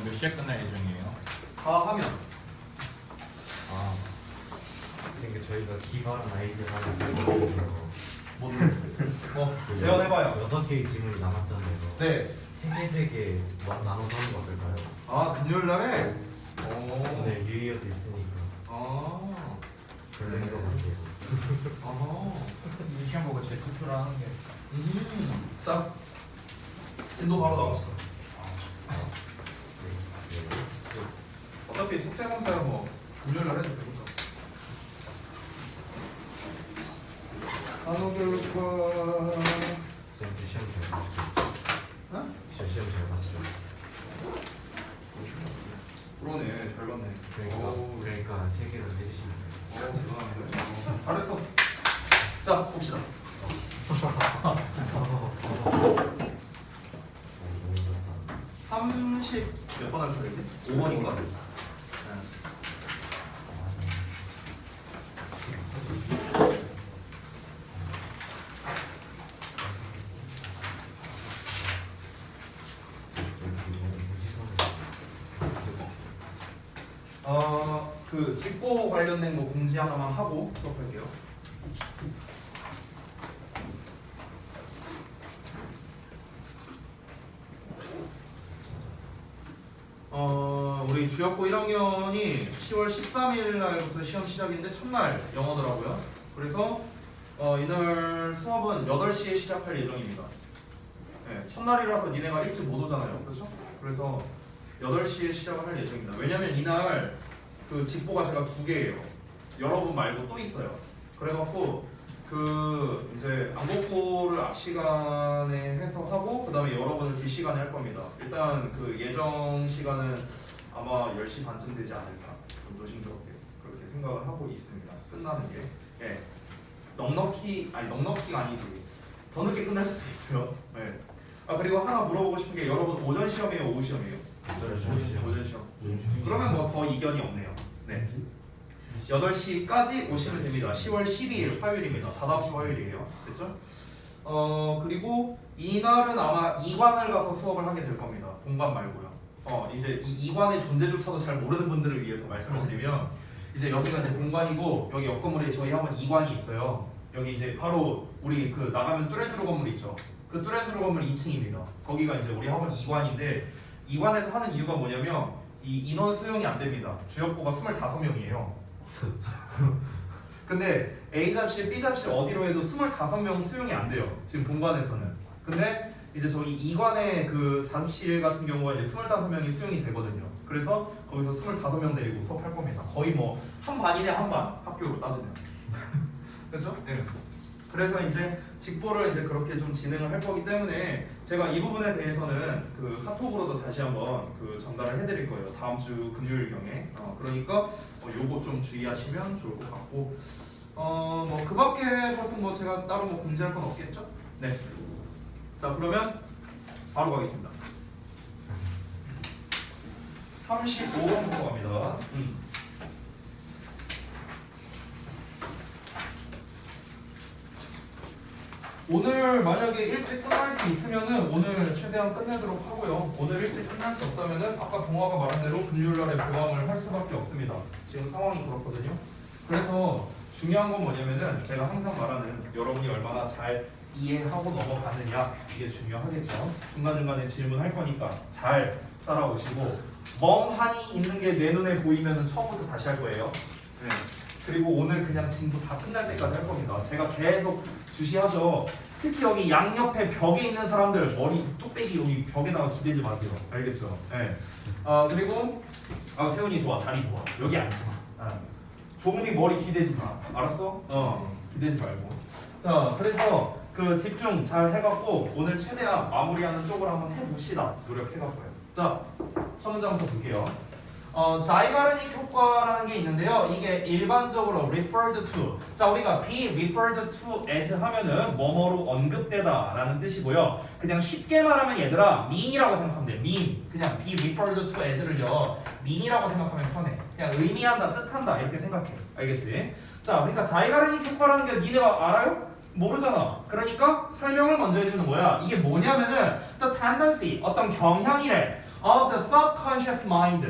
몇 시에 끝날 예정이에요? 다 하면 아, 지금 저희가 기발한 아이디어 하나 뭐 제안해봐요. 6개의 지문이 남았잖아요. 네. 3개 나눠서 하는 거 어떨까요? 아 금요일 날에. 오늘 뉴이어도 있으니까 아. 별로인 것 같아요. 이 시험 보고 제 투표를 하는 게 자 진도 바로 나왔어. 어차피 숙제 검사야 뭐 금요일 날 해도 되니까. 단어교육과 쌤 시험 잘 봤죠? 어? 저 시험 잘 봤죠? 그러네 잘 봤네. 그러니까 3개를 해주시면 돼요. 대단한데. 잘했어. 자 봅시다. 30 몇 번 할 차례지? 5번인가? 그 직보 관련된 거 공지 하나만 하고 수업할게요. 우리 주역고 1학년이 10월 13일 날부터 시험 시작인데 첫날 영어더라고요. 그래서 이날 수업은 8시에 시작할 예정입니다. 네, 첫날이라서 니네가 일찍 못 오잖아요. 그렇죠? 그래서 8시에 시작을 할 예정입니다. 왜냐면 이날 그 직보가 제가 2개예요. 여러분 말고 또 있어요. 그래갖고 그 이제 안복부를 앞 시간에 해서 하고 그 다음에 여러분을 뒷 시간에 할 겁니다. 일단 그 예정 시간은 아마 10시 반쯤 되지 않을까. 좀 조심스럽게 그렇게 생각을 하고 있습니다. 끝나는 게. 예. 넉넉히가 아니지. 더 늦게 끝날 수도 있어요. 네. 아 그리고 하나 물어보고 싶은 게 여러분 오전 시험이에요, 오후 시험이에요? 오전 시험. 그러면 뭐 더 이견이 없네요. 네. 8시까지 오시면 됩니다. 10월 12일 화요일입니다. 다다음 주 화요일이에요. 그렇죠? 그리고 이날은 아마 2관을 가서 수업을 하게 될 겁니다. 본관 말고요. 이제 이 2관의 존재조차도 잘 모르는 분들을 위해서 말씀을 드리면 이제 여기가 이제 본관이고 여기 옆 건물에 저희 학원 2관이 있어요. 여기 이제 바로 우리 그 나가면 뚜레쥬르 건물 있죠. 그 뚜레쥬르 건물 2층입니다. 거기가 이제 우리 학원 2관인데 2관에서 하는 이유가 뭐냐면 이 인원 수용이 안 됩니다. 주역고가 25명이에요. 근데 A 잡실, B 잡실 어디로 해도 25명 수용이 안 돼요. 지금 본관에서는. 근데 이제 저희 2관의 그 자습실 같은 경우가 이제 25명이 수용이 되거든요. 그래서 거기서 25명 데리고 수업할 겁니다. 거의 뭐 한 반이네 한 반 학교로 따지면. 그렇죠? 네. 그래서 이제 직보를 이제 그렇게 좀 진행을 할 거기 때문에 제가 이 부분에 대해서는 그 카톡으로도 다시 한번 그 전달을 해드릴 거예요. 다음 주 금요일 경에. 그러니까 요거 좀 주의하시면 좋을 것 같고 뭐 그밖에 것은 뭐 제가 따로 뭐 공지할 건 없겠죠? 네. 자 그러면 바로 가겠습니다. 35번부터 갑니다. 오늘 만약에 일찍 끝날 수 있으면은 오늘 최대한 끝내도록 하고요. 오늘 일찍 끝날 수 없다면은 아까 동아가 말한 대로 금요일날에 보강을 할 수밖에 없습니다. 지금 상황이 그렇거든요. 그래서 중요한 건 뭐냐면은 제가 항상 말하는 여러분이 얼마나 잘 이해하고 넘어가느냐 이게 중요하겠죠. 중간중간에 질문할 거니까 잘 따라오시고 멍하니 있는 게 내 눈에 보이면은 처음부터 다시 할 거예요. 네. 그리고 오늘 그냥 진도 다 끝날 때까지 할 겁니다. 제가 계속 주시하죠. 특히 여기 양옆에 벽에 있는 사람들 머리 뚝배기 여기 벽에다가 기대지 마세요. 알겠죠? 네. 그리고 세훈이 좋아, 자리 좋아. 여기 앉지 마. 조금이 머리 기대지 마. 알았어? 기대지 말고. 자, 그래서 그 집중 잘 해갖고 오늘 최대한 마무리하는 쪽으로 한번 해봅시다. 노력해갖고요. 자, 첫 문장부터 볼게요. 자이가르닉 효과라는 게 있는데요. 이게 일반적으로 referred to. 자, 우리가 be referred to as 하면은 뭐뭐로 언급되다 라는 뜻이고요. 그냥 쉽게 말하면 얘들아 mean이라고 생각하면 돼. mean. 그냥 be referred to as를요. mean이라고 생각하면 편해. 그냥 의미한다, 뜻한다 이렇게 생각해. 알겠지? 자, 그러니까 자이가르닉 효과라는 게 니네가 알아요? 모르잖아. 그러니까 설명을 먼저 해주는 거야. 이게 뭐냐면은 the tendency, 어떤 경향이래. of the subconscious mind.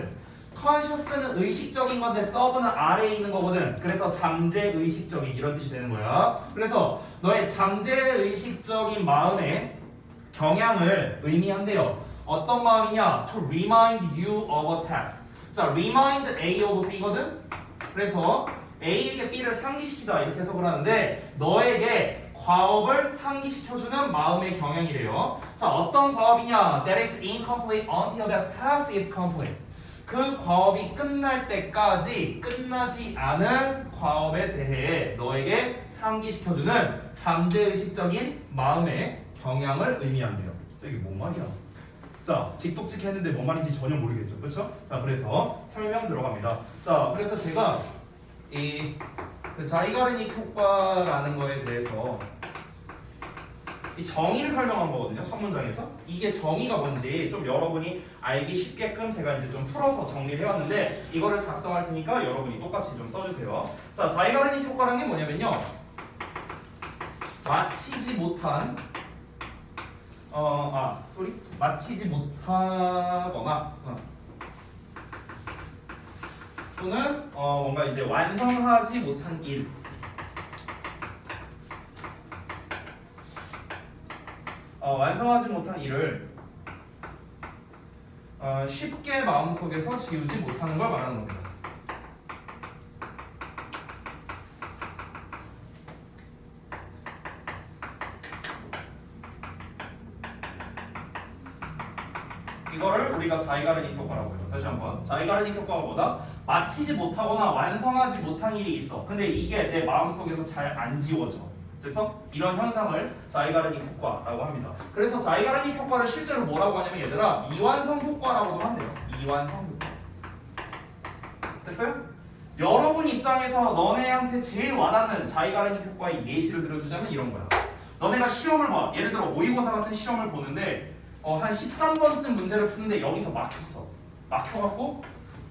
conscious는 의식적인 건데 sub는 아래에 있는 거거든. 그래서 잠재의식적인 이런 뜻이 되는 거야. 그래서 너의 잠재의식적인 마음의 경향을 의미한대요. 어떤 마음이냐? To remind you of a task. 자, remind A of B거든. 그래서 A에게 B를 상기시키다 이렇게 해석을 하는데 너에게 과업을 상기시켜주는 마음의 경향이래요. 자, 어떤 과업이냐? That is incomplete until that task is complete. 그 과업이 끝날 때까지 끝나지 않은 과업에 대해 너에게 상기시켜주는 잠재의식적인 마음의 경향을 의미한대요. 이게 뭔 말이야? 자, 직독직 했는데 뭔 말인지 전혀 모르겠죠. 그렇죠? 자, 그래서 설명 들어갑니다. 자, 그래서 제가 그 자이가르닉 효과라는 거에 대해서 이 정의를 설명한 거거든요. 첫 문장에서. 이게 정의가 뭔지 좀 여러분이 알기 쉽게끔 제가 이제 좀 풀어서 정리를 해왔는데 이거를 작성할 테니까 여러분이 똑같이 좀 써주세요. 자, 자이가르닉 효과라는 게 뭐냐면요. 마치지 못하거나 또는 뭔가 이제 완성하지 못한 일. 완성하지 못한 일을 쉽게 마음속에서 지우지 못하는 걸 말하는 겁니다. 이거를 우리가 자이가르닉 효과라고 해요. 다시 한번. 자이가르닉 효과가 뭐다? 마치지 못하거나 완성하지 못한 일이 있어. 근데 이게 내 마음속에서 잘 안 지워져. 그래서 이런 현상을 자이가르닉 효과라고 합니다. 그래서 자이가르닉 효과를 실제로 뭐라고 하냐면 얘들아 미완성 효과라고도 한대요. 미완성 효과. 됐어요? 여러분 입장에서 너네한테 제일 와닿는 자이가르닉 효과의 예시를 들어주자면 이런 거야. 너네가 시험을 봐. 예를 들어 모의고사 같은 시험을 보는데 한 13번쯤 문제를 푸는데 여기서 막혔어. 막혀갖고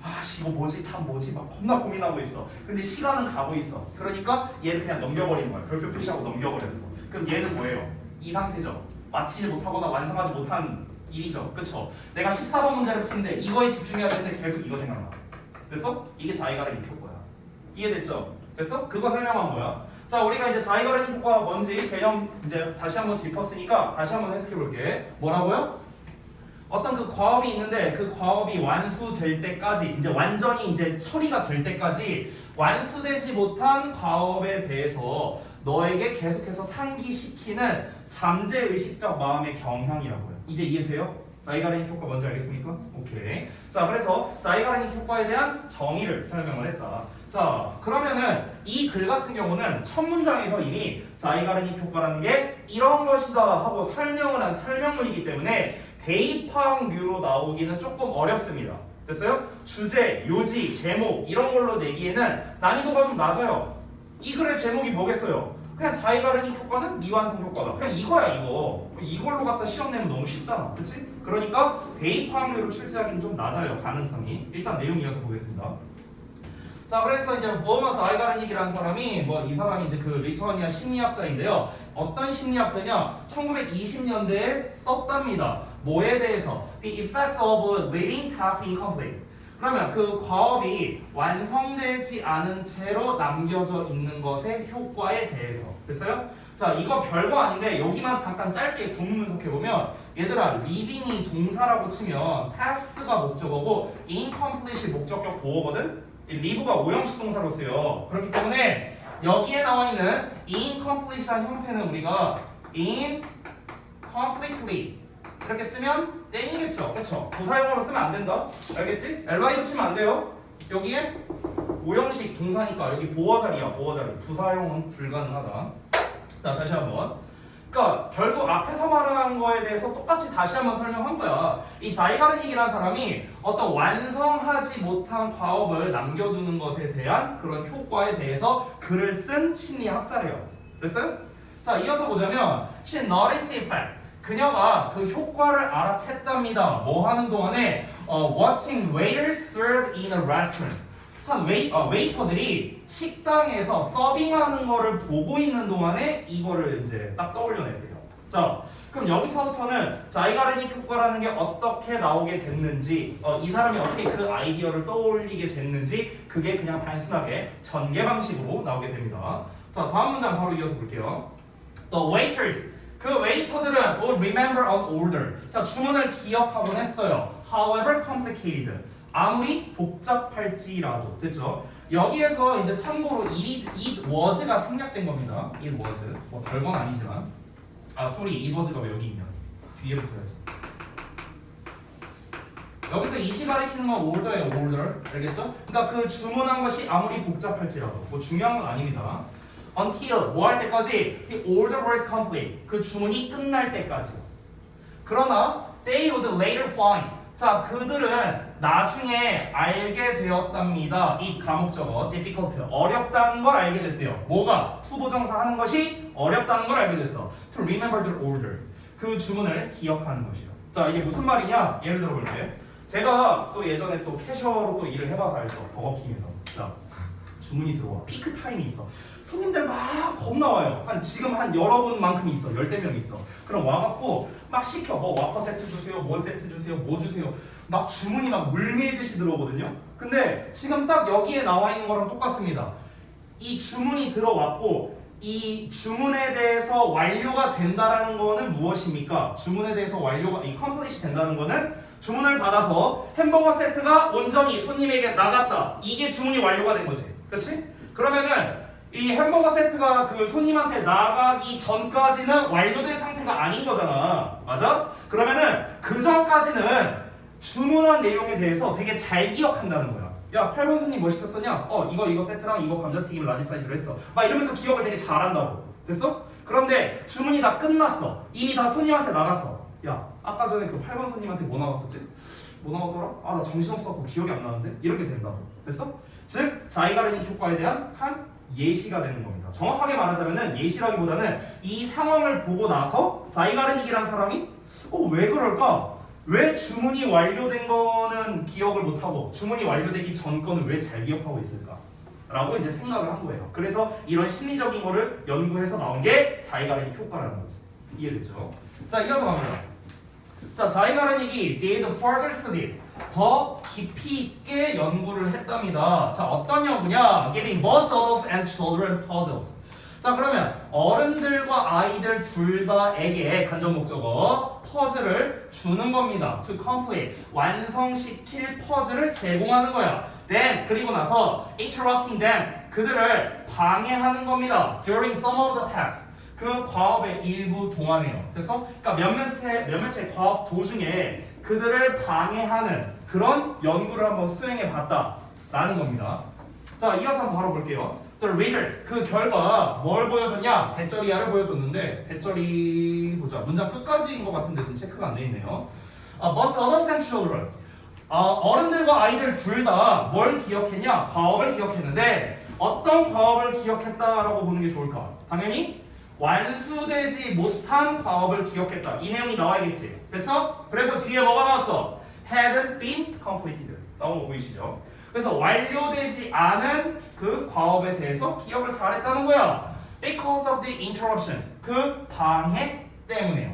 아씨 이거 뭐지? 답 뭐지? 막 겁나 고민하고 있어. 근데 시간은 가고 있어. 그러니까 얘를 그냥 넘겨버린 거야. 별표 표시하고 넘겨버렸어. 그럼 얘는 뭐예요? 이 상태죠. 마치지 못하거나 완성하지 못한 일이죠. 그쵸? 내가 14번 문제를 푸는데 이거에 집중해야 되는데 계속 이거 생각나. 됐어? 이게 자이가르닉 효과야. 이해됐죠? 됐어? 그거 설명한 거야. 자, 우리가 이제 자이가르닉 효과가 뭔지 개념 이제 다시 한번 짚었으니까 다시 한번 해석해 볼게. 뭐라고요? 어떤 그 과업이 있는데 그 과업이 완수될 때까지 이제 완전히 이제 처리가 될 때까지 완수되지 못한 과업에 대해서 너에게 계속해서 상기시키는 잠재의식적 마음의 경향이라고요. 이제 이해돼요? 자이가르닉 효과 뭔지 알겠습니까? 오케이. 자, 그래서 자이가르닉 효과에 대한 정의를 설명을 했다. 자, 그러면은 이 글 같은 경우는 첫 문장에서 이미 자이가르닉 효과라는 게 이런 것이다 하고 설명을 한 설명문이기 때문에 대입학류로 나오기는 조금 어렵습니다. 됐어요? 주제, 요지, 제목 이런 걸로 내기에는 난이도가 좀 낮아요. 이 글의 제목이 뭐겠어요? 그냥 자이가르닉 효과는 미완성 효과다. 그냥 이거야 이거. 이걸로 갖다 시험 내면 너무 쉽잖아. 그치? 그러니까 대입학류로 출제하기는 좀 낮아요. 가능성이. 일단 내용 이어서 보겠습니다. 자, 그래서 이제 보어머 자이가르닉이라는 사람이 이 사람이 이제 그 리투아니아 심리학자인데요. 어떤 심리학자냐? 1920년대에 썼답니다. 뭐에 대해서? The effects of leaving tasks incomplete. 그러면 그 과업이 완성되지 않은 채로 남겨져 있는 것의 효과에 대해서. 됐어요? 자, 이거 별거 아닌데 여기만 잠깐 짧게 구문 분석해보면 얘들아, leaving이 동사라고 치면 task가 목적어고 incomplete이 목적격 보어거든? 이 leave가 오형식 동사로 쓰여. 그렇기 때문에 여기에 나와 있는 incomplete이라는 형태는 우리가 incompletely 이렇게 쓰면 땡이겠죠. 그쵸? 부사용어로 쓰면 안 된다. 알겠지? ly 붙이면 안 돼요. 여기에 오형식 동사니까 여기 보어 자리야. 보어 자리. 부사용은 불가능하다. 자, 다시 한번. 그러니까 결국 앞에서 말한 거에 대해서 똑같이 다시 한번 설명한 거야. 이 자이가르닉이라는 사람이 어떤 완성하지 못한 과업을 남겨두는 것에 대한 그런 효과에 대해서 글을 쓴 심리학자래요. 됐어요? 자, 이어서 보자면 She noticed the effect. 그녀가 그 효과를 알아챘답니다. 뭐 하는 동안에 watching waiters serve in a restaurant. 웨이터들이 식당에서 서빙하는 거를 보고 있는 동안에 이거를 이제 딱 떠올려내요. 자, 그럼 여기서부터는 자이가르닉 효과라는 게 어떻게 나오게 됐는지, 이 사람이 어떻게 그 아이디어를 떠올리게 됐는지, 그게 그냥 단순하게 전개 방식으로 나오게 됩니다. 자, 다음 문장 바로 이어서 볼게요. The waiters, 그 웨이터들은 would remember an order. 자, 주문을 기억하곤 했어요. However complicated, 아무리 복잡할지라도. 됐죠? 여기에서 이제 참고로 it was가 생략된 겁니다. it was. 뭐 별건 아니지만. it was가 왜 여기 있냐? 뒤에 붙어야지. 여기서 it이 가리키는 건 order예요, order. 알겠죠? 그러니까 그 주문한 것이 아무리 복잡할지라도. 뭐 중요한 건 아닙니다. Until 뭐 할 때까지? The order was complete. 그 주문이 끝날 때까지. 그러나 they would later find. 자, 그들은 나중에 알게 되었답니다. 이 가목적어 difficult, 어렵다는 걸 알게 됐대요. 뭐가? 투부정사 하는 것이 어렵다는 걸 알게 됐어. To remember the order. 그 주문을 기억하는 것이요. 자, 이게 무슨 말이냐? 예를 들어 볼게. 제가 또 예전에 또 캐셔로 또 일을 해봐서 알죠. 버거킹에서. 자, 주문이 들어와. 피크 타임이 있어. 손님들 막 겁나 와요. 지금 한 여러 분만큼 있어. 10명 있어. 그럼 와갖고 막 시켜. 뭐 와퍼 세트 주세요. 뭔 세트 주세요. 뭐 주세요. 막 주문이 막 물밀듯이 들어오거든요. 근데 지금 딱 여기에 나와 있는 거랑 똑같습니다. 이 주문이 들어왔고 이 주문에 대해서 완료가 된다라는 거는 무엇입니까? 주문에 대해서 완료가 이 컴플릿이 된다는 거는 주문을 받아서 햄버거 세트가 온전히 손님에게 나갔다. 이게 주문이 완료가 된 거지. 그렇지? 그러면은 이 햄버거 세트가 그 손님한테 나가기 전까지는 완료된 상태가 아닌 거잖아. 맞아? 그러면은 그 전까지는 주문한 내용에 대해서 되게 잘 기억한다는 거야. 야, 8번 손님 뭐 시켰었냐? 이거 세트랑 이거 감자튀김 라지 사이즈로 했어. 막 이러면서 기억을 되게 잘한다고. 됐어? 그런데 주문이 다 끝났어. 이미 다 손님한테 나갔어. 야, 아까 전에 그 8번 손님한테 뭐 나왔었지? 뭐 나왔더라? 아, 나 정신없어갖고 기억이 안 나는데? 이렇게 된다고. 됐어? 즉, 자이가르닉 효과에 대한 한 예시가 되는 겁니다. 정확하게 말하자면은 예시라기보다는 이 상황을 보고 나서 자이가르닉이라는 사람이 왜 그럴까? 왜 주문이 완료된 거는 기억을 못하고 주문이 완료되기 전 거는 왜 잘 기억하고 있을까? 라고 이제 생각을 한 거예요. 그래서 이런 심리적인 거를 연구해서 나온 게 자이가르닉 효과라는 거지. 이해됐죠? 자, 이어서 갑니다. 자, 자이가르닉이 did further studies, 더 깊이 있게 연구를 했답니다. 자, 어떤 연구냐? Giving both adults and children puzzles. 자, 그러면 어른들과 아이들 둘 다에게 간접 목적어 퍼즐을 주는 겁니다. To complete, 완성시킬 퍼즐을 제공하는 거야. Then, 그리고 나서 interrupting them, 그들을 방해하는 겁니다. During some of the tasks, 그 과업의 일부 동안에요. 됐어? 그러니까 몇몇의 과업 도중에 그들을 방해하는 그런 연구를 한번 수행해 봤다라는 겁니다. 자, 이어서 한번 바로 볼게요. The results, 그 결과 뭘 보여줬냐? 배쩌리야를 보여줬는데 배쩌리 보자. 문장 끝까지인 것 같은데 좀 체크가 안 돼 있네요. Both adults and children, 어른들과 아이들 둘 다 뭘 기억했냐? 과업을 기억했는데 어떤 과업을 기억했다라고 보는 게 좋을까? 당연히 완수되지 못한 과업을 기억했다. 이 내용이 나와야겠지. 됐어? 그래서 뒤에 뭐가 나왔어? Hadn't been completed. 나온 거 보이시죠? 그래서 완료되지 않은 그 과업에 대해서 기억을 잘했다는 거야. Because of the interruptions. 그 방해 때문에요.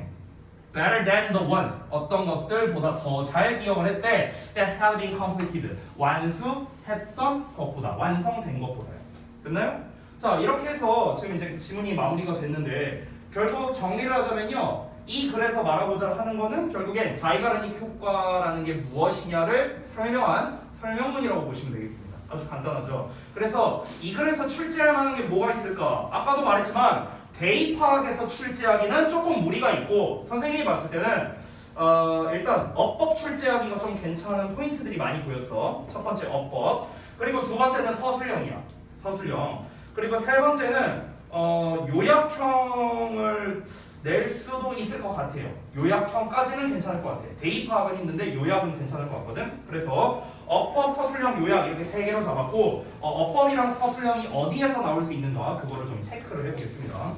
Better than the ones. 어떤 것들보다 더 잘 기억을 했대. That had been completed. 완수했던 것보다, 완성된 것보다요. 됐나요? 자, 이렇게 해서 지금 이제 지문이 마무리가 됐는데 결국 정리를 하자면요. 이 글에서 말하고자 하는 거는 결국엔 자이가르닉 효과라는 게 무엇이냐를 설명한 설명문이라고 보시면 되겠습니다. 아주 간단하죠. 그래서 이 글에서 출제할 만한 게 뭐가 있을까? 아까도 말했지만 대입학에서 출제하기는 조금 무리가 있고 선생님이 봤을 때는 일단 어법 출제하기가 좀 괜찮은 포인트들이 많이 보였어. 첫 번째 어법, 그리고 두 번째는 서술형이야. 서술형. 그리고 세 번째는 요약형을 낼 수도 있을 것 같아요. 요약형까지는 괜찮을 것 같아. 대입파악은 힘든데 요약은 괜찮을 것 같거든. 그래서 어법, 서술형, 요약 이렇게 세 개로 잡았고 어법이랑 서술형이 어디에서 나올 수 있는가 그거를 좀 체크를 해보겠습니다.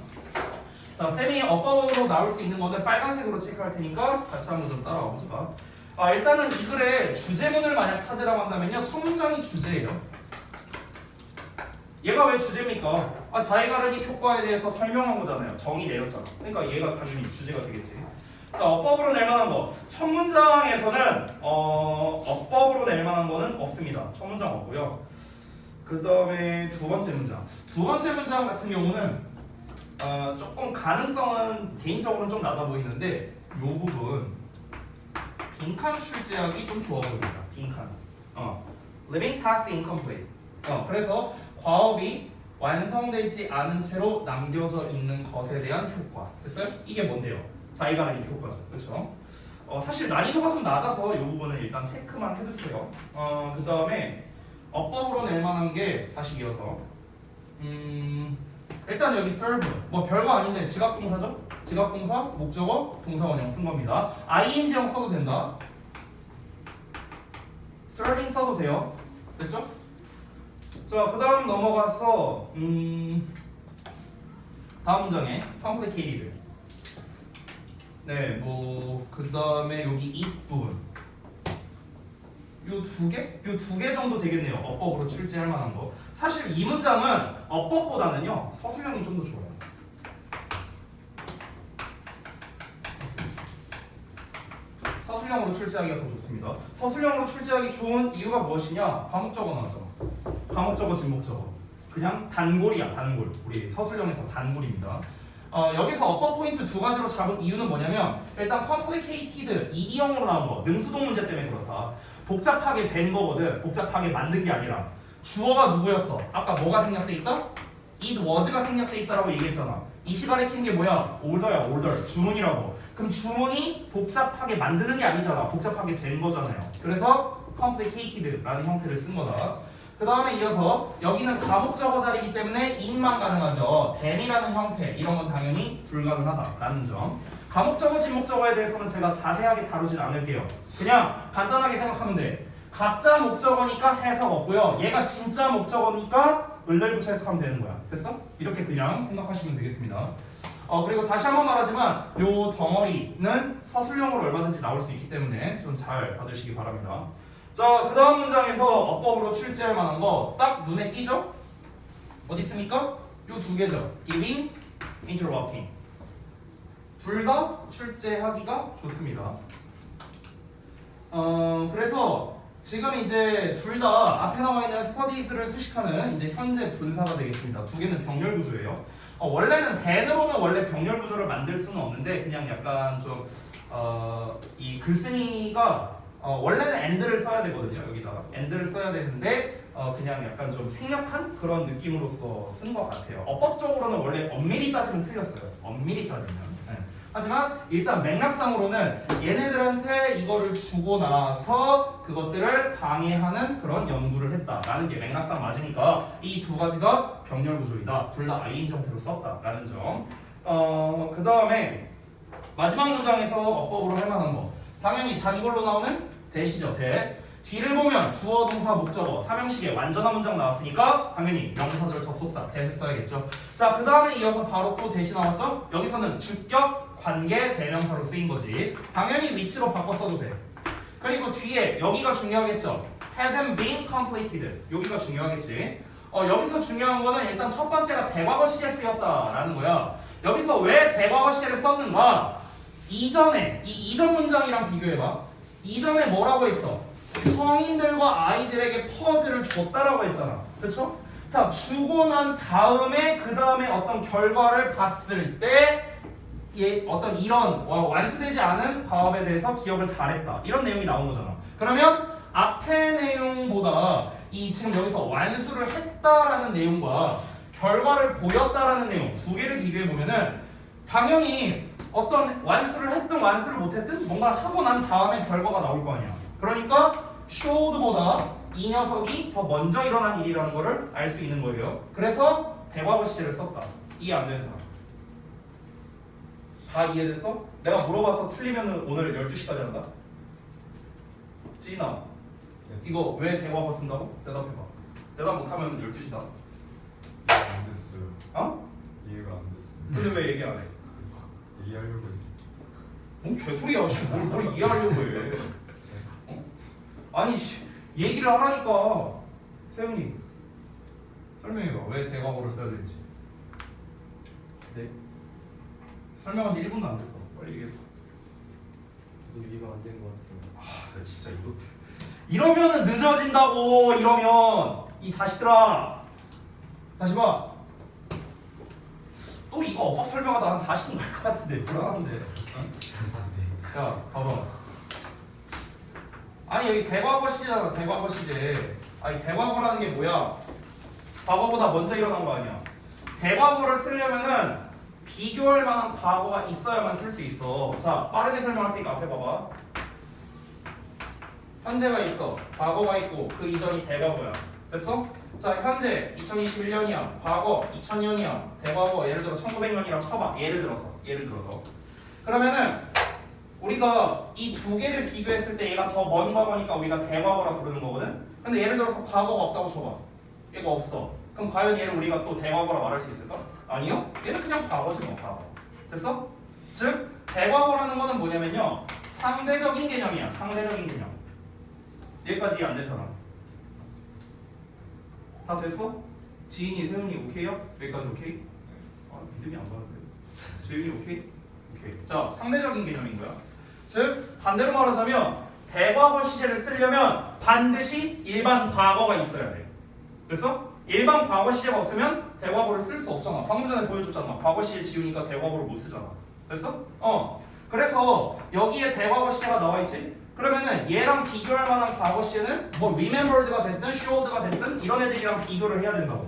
자, 쌤이 어법으로 나올 수 있는 거는 빨간색으로 체크할 테니까 같이 한번 좀 따라와 보자. 일단은 이 글에 주제문을 만약 찾으라고 한다면요, 첫 문장이 주제예요. 얘가 왜 주제입니까? 자이가르닉 효과에 대해서 설명한 거잖아요. 정의 내렸잖아. 그러니까 얘가 당연히 주제가 되겠지. 자, 어법으로 낼 만한 거. 첫 문장에서는 어법으로 낼 만한 거는 없습니다. 첫 문장 없고요. 그 다음에 두 번째 문장. 두 번째 문장 같은 경우는 조금 가능성은 개인적으로는 좀 낮아 보이는데 이 부분 빈칸 출제하기 좀 좋아 보입니다. 빈칸. Living task incomplete. 그래서 과업이 완성되지 않은 채로 남겨져 있는 것에 대한 효과. 됐어요? 이게 뭔데요? 자이가르닉 효과죠. 그렇죠? 사실 난이도가 좀 낮아서 이 부분은 일단 체크만 해두세요. 그 다음에 어법으로 낼 만한 게 다시 이어서 일단 여기 serve 뭐 별거 아닌데 지각동사죠? 지각동사, 목적어, 동사원형 쓴 겁니다. ing형 써도 된다. serving 써도 돼요. 됐죠? 자, 그 다음 넘어가서 다음 문장에 complicated. 네, 뭐 그 다음에 여기 이 부분 요 두 개? 요 두 개 정도 되겠네요. 어법으로 출제할 만한 거. 사실 이 문장은 어법보다는요 서술형이 좀 더 좋아요. 서술형으로 출제하기가 더 좋습니다. 서술형으로 출제하기 좋은 이유가 무엇이냐? 과목적어 나왔잖아. 과목적어, 진목적어. 그냥 단골이야, 단골. 우리 서술형에서 단골입니다. 여기서 어법 포인트 두 가지로 잡은 이유는 뭐냐면 일단 complicated, ED형으로 나온 거, 능수동 문제 때문에 그렇다. 복잡하게 된 거거든. 복잡하게 만든 게 아니라 주어가 누구였어? 아까 뭐가 생략돼 있다? it was가 생략돼 있다라고 얘기했잖아. 이 시간에 킨 게 뭐야? older야, older. 주문이라고. 그럼 주문이 복잡하게 만드는 게 아니잖아. 복잡하게 된 거잖아요. 그래서 complicated라는 형태를 쓴 거다. 그 다음에 이어서 여기는 과목적어 자리이기 때문에 in만 가능하죠. then이라는 형태 이런 건 당연히 불가능하다라는 점. 과목적어, 진목적어에 대해서는 제가 자세하게 다루진 않을게요. 그냥 간단하게 생각하면 돼. 가짜 목적어니까 해석 없고요. 얘가 진짜 목적어니까 을을 붙여 해석하면 되는 거야. 됐어? 이렇게 그냥 생각하시면 되겠습니다. 그리고 다시 한번 말하지만 요 덩어리는 서술형으로 얼마든지 나올 수 있기 때문에 좀 잘 받으시기 바랍니다. 자, 그 다음 문장에서 어법으로 출제할 만한 거 딱 눈에 띄죠? 어디 있습니까? 요 두 개죠. giving, interrupting. 둘 다 출제하기가 좋습니다. 그래서 지금 이제 둘 다 앞에 나와 있는 studies를 수식하는 이제 현재 분사가 되겠습니다. 두 개는 병렬 구조예요. 원래는 then으로는 원래 병렬 구조를 만들 수는 없는데 그냥 약간 좀 이 글쓴이가 원래는 and를 써야 되거든요. 여기다가 and를 써야 되는데 그냥 약간 좀 생략한 그런 느낌으로서 쓴 것 같아요. 어법적으로는 원래 엄밀히 따지면 틀렸어요. 엄밀히 따지면. 하지만 일단 맥락상으로는 얘네들한테 이거를 주고 나서 그것들을 방해하는 그런 연구를 했다라는 게 맥락상 맞으니까 이 두 가지가 병렬 구조이다. 둘 다 ing 형태로 썼다라는 점. 그 다음에 마지막 문장에서 어법으로 할 만한 거. 당연히 단골로 나오는 대시죠. 대. 뒤를 보면 주어, 동사, 목적어, 삼형식의 완전한 문장 나왔으니까 당연히 명사들 접속사, 대를 써야겠죠. 자, 그 다음에 이어서 바로 또 대시 나왔죠? 여기서는 주격, 관계, 대명사로 쓰인 거지. 당연히 위치로 바꿔 써도 돼. 그리고 뒤에 여기가 중요하겠죠. hadn't been completed. 여기가 중요하겠지. 여기서 중요한 거는 일단 첫 번째가 대과거 시제 쓰였다라는 거야. 여기서 왜 대과거 시제를 썼는가? 이전에 이 이전 문장이랑 비교해봐. 이전에 뭐라고 했어? 성인들과 아이들에게 퍼즐을 줬다라고 했잖아. 그쵸? 자, 주고 난 다음에 그 다음에 어떤 결과를 봤을 때 어떤 이런 완수되지 않은 과업에 대해서 기억을 잘했다. 이런 내용이 나온 거잖아. 그러면 앞의 내용보다 이 지금 여기서 완수를 했다라는 내용과 결과를 보였다라는 내용 두 개를 비교해 보면은 당연히 어떤 완수를 했든 완수를 못했든 뭔가를 하고 난 다음에 결과가 나올 거 아니야. 그러니까 showed보다 이 녀석이 더 먼저 일어난 일이라는 거를 알 수 있는 거예요. 그래서 대과거 시제를 썼다. 이해 안 되는 사람? 다 이해됐어? 내가 물어봐서 틀리면 오늘 12시까지 한다. 지인아, 이거 왜 대과거 쓴다고? 대답해봐. 대답 못하면 12시다. 이해가 안 됐어요. 어? 이해가 안 됐어요. 근데 왜 얘기 안 해? 이해하려고 했어. 뭔 개소리야. 뭘 이해하려고 해. 아니 얘기를 하라니까. 세훈이 설명해봐. 왜 대과거를 써야 되는지. 네? 설명한 지 1분도 안 됐어. 빨리 얘기해. 저도 이해가 안 된 것 같아요. 아, 진짜 이거. 이러면은 늦어진다고. 이러면 이 자식들아. 다시 봐. 또 이거 어법 설명하다 한 40분 갈 것 같은데 불안한데. 네. 야, 봐봐. 아니 여기 대과거 시제잖아. 대과거 시제. 아니 대과거라는 게 뭐야? 과거보다 먼저 일어난 거 아니야. 대과거를 쓰려면은 비교할 만한 과거가 있어야만 쓸 수 있어. 자, 빠르게 설명할 테니까 앞에 봐봐. 현재가 있어. 과거가 있고 그 이전이 대과거야. 됐어? 자, 현재 2021년이야. 과거 2000년이야. 대과거 예를 들어 1900년이라고 쳐봐. 예를 들어서. 그러면은 우리가 이 두 개를 비교했을 때 얘가 더 먼 과거니까 우리가 대과거라 부르는 거거든. 근데 예를 들어서 과거가 없다고 쳐봐. 얘가 없어. 그럼 과연 얘를 우리가 또 대과거라 말할 수 있을까? 아니요. 얘는 그냥 과거지 뭐. 과거. 됐어? 즉 대과거라는 거는 뭐냐면요. 상대적인 개념이야. 상대적인 개념. 여기까지 이해 안 된 사람? 다 됐어? 지인이 세훈이 오케이요? 여기까지 오케이? 아 믿음이 안 가는데. 재윤이 오케이? 오케이. 자, 상대적인 개념인 거야. 즉 반대로 말하자면 대과거 시제를 쓰려면 반드시 일반 과거가 있어야 돼. 됐어? 일반 과거 시제가 없으면 대과거를 쓸 수 없잖아. 방금 전에 보여줬잖아. 과거 시제 지우니까 대과거를 못 쓰잖아. 됐어? 그래서 여기에 대과거 시제가 나와 있지. 그러면은 얘랑 비교할 만한 과거 시제는 뭐 remembered가 됐든 showed가 됐든 이런 애들이랑 비교를 해야 된다고.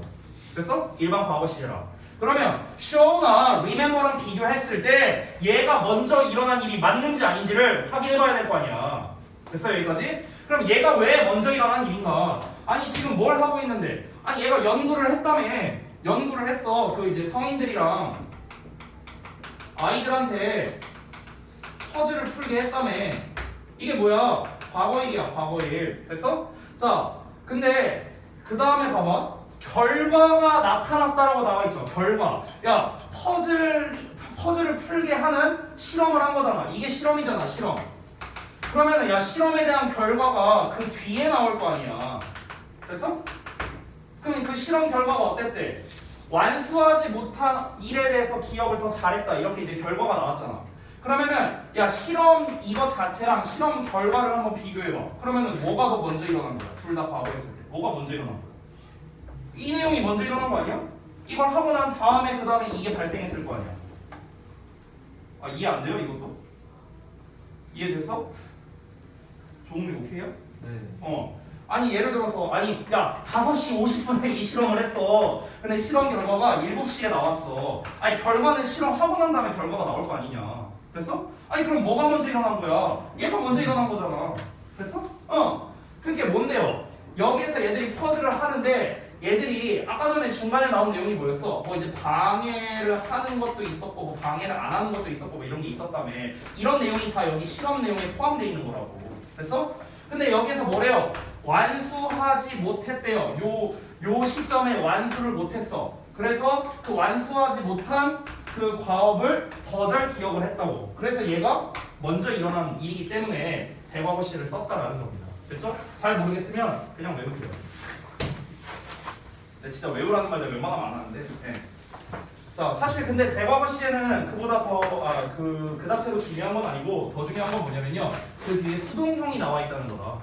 됐어? 일반 과거 시제랑. 그러면 show나 remember랑 비교했을 때 얘가 먼저 일어난 일이 맞는지 아닌지를 확인해봐야 될 거 아니야. 됐어? 여기까지? 그럼 얘가 왜 먼저 일어난 일인가? 아니 지금 뭘 하고 있는데? 아니 얘가 연구를 했다며. 연구를 했어. 그 이제 성인들이랑 아이들한테 퍼즐을 풀게 했다며. 이게 뭐야? 과거일이야. 과거일. 됐어? 자, 근데 그 다음에 봐봐. 결과가 나타났다라고 나와 있죠. 결과. 야, 퍼즐을 풀게 하는 실험을 한 거잖아. 이게 실험이잖아. 실험. 그러면은 야, 실험에 대한 결과가 그 뒤에 나올 거 아니야. 됐어? 그럼 그 실험 결과가 어땠대? 완수하지 못한 일에 대해서 기억을 더 잘했다. 이렇게 이제 결과가 나왔잖아. 그러면은 야, 실험 이거 자체랑 실험 결과를 한번 비교해봐. 그러면은 뭐가 더 먼저 일어난 거야? 둘 다 과거했을 때 뭐가 먼저 일어난 거야? 이 내용이 먼저 일어난 거 아니야? 이걸 하고 난 다음에 그 다음에 이게 발생했을 거 아니야? 아, 이해 안 돼요? 이것도? 이해됐어? 종훈이 오케이요? 네. 아니 예를 들어서 아니 야 5시 50분에 이 실험을 했어. 근데 실험 결과가 7시에 나왔어. 아니 결과는 실험하고 난 다음에 결과가 나올 거 아니냐. 됐어? 아니 그럼 뭐가 먼저 일어난 거야? 얘가 먼저 일어난 거잖아. 됐어? 그게 뭔데요? 여기에서 얘들이 퍼즐을 하는데 얘들이 아까 전에 중간에 나온 내용이 뭐였어? 뭐 이제 방해를 하는 것도 있었고 뭐 방해를 안 하는 것도 있었고 뭐 이런 게 있었다며. 이런 내용이 다 여기 실험 내용에 포함되어 있는 거라고. 됐어? 근데 여기에서 뭐래요? 완수하지 못했대요. 요 시점에 완수를 못했어. 그래서 그 완수하지 못한 그 과업을 더 잘 기억을 했다고. 그래서 얘가 먼저 일어난 일이기 때문에 대과거 시제를 썼다라는 겁니다. 됐죠? 잘 모르겠으면 그냥 외우세요. 네, 진짜 외우라는 말 내가 웬만하면 안 하는데. 네. 자, 사실 근데 대과거 시제는 그보다 더 그 자체로 중요한 건 아니고 더 중요한 건 뭐냐면요. 그 뒤에 수동형이 나와 있다는 거다.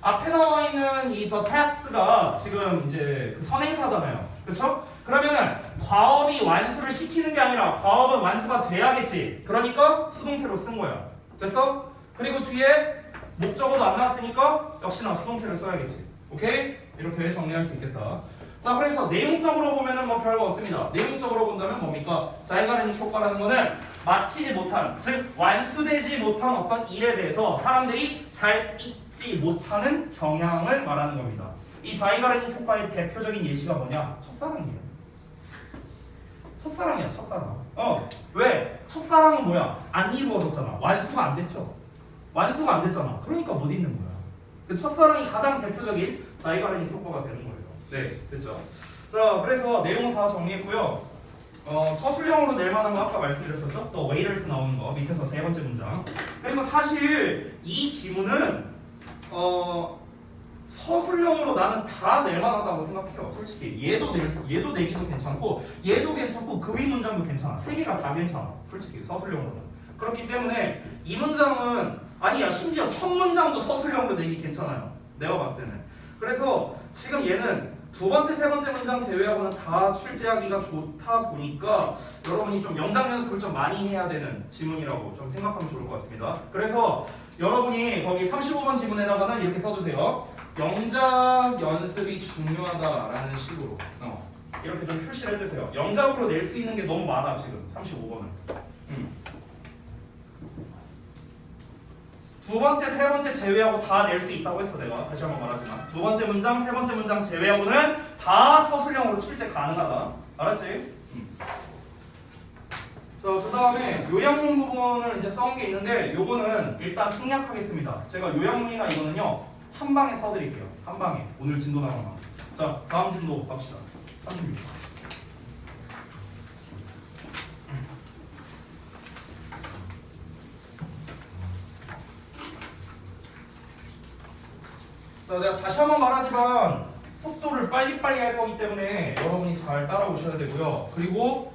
앞에 나와 있는 이 더 task가 지금 이제 그 선행사잖아요. 그렇죠? 그러면은 과업이 완수를 시키는 게 아니라 과업은 완수가 돼야겠지. 그러니까 수동태로 쓴 거야. 됐어? 그리고 뒤에 목적어도 안 나왔으니까 역시나 수동태를 써야겠지. 오케이? 이렇게 정리할 수 있겠다. 자, 그래서 내용적으로 보면은 뭐 별거 없습니다. 내용적으로 본다면 뭡니까? 자이가르닉 효과라는 거는 마치지 못한, 즉 완수되지 못한 어떤 일에 대해서 사람들이 잘 잊지 못하는 경향을 말하는 겁니다. 이 자이가르닉 효과의 대표적인 예시가 뭐냐? 첫사랑이에요. 첫사랑이야, 첫사랑. 왜? 첫사랑은 뭐야? 안 이루어졌잖아. 완수가 안 됐죠. 완수가 안 됐잖아. 그러니까 못 잊는 거야. 그 첫사랑이 가장 대표적인 자이가르닉 효과가 되는 거예요. 네, 됐죠. 자, 그래서 내용은 다 정리했고요. 서술형으로 낼 만한 거 아까 말씀드렸었죠? 또 waiters 나오는 거 밑에서 세 번째 문장. 그리고 사실 이 지문은 서술형으로 나는 다 낼만하다고 생각해요. 솔직히 얘도 내기도 괜찮고 얘도 괜찮고 그 위 문장도 괜찮아. 세 개가 다 괜찮아. 솔직히 서술형으로는. 그렇기 때문에 이 문장은 아니야 심지어 첫 문장도 서술형으로 내기 괜찮아요. 내가 봤을 때는. 그래서 지금 얘는 두 번째, 세 번째 문장 제외하고는 다 출제하기가 좋다 보니까 여러분이 좀 영작 연습을 좀 많이 해야 되는 지문이라고 좀 생각하면 좋을 것 같습니다. 그래서 여러분이 거기 35번 지문에다가는 이렇게 써주세요. 영작 연습이 중요하다라는 식으로 이렇게 좀 표시를 해주세요. 영작으로 낼 수 있는 게 너무 많아 지금 35번은. 두 번째, 세 번째 제외하고 다 낼 수 있다고 했어 내가. 다시 한번 말하지만 두 번째 문장, 세 번째 문장 제외하고는 다 서술형으로 출제 가능하다. 알았지? 자, 그 다음에 요약문 부분을 이제 써온 게 있는데 요거는 일단 생략하겠습니다. 제가 요약문이나 이거는요 한 방에 써드릴게요. 한 방에. 오늘 진도 나가면. 자, 다음 진도 갑시다. 36. 자, 내가 다시 한번 말하지만 속도를 빨리빨리 할 거기 때문에 여러분이 잘 따라오셔야 되고요. 그리고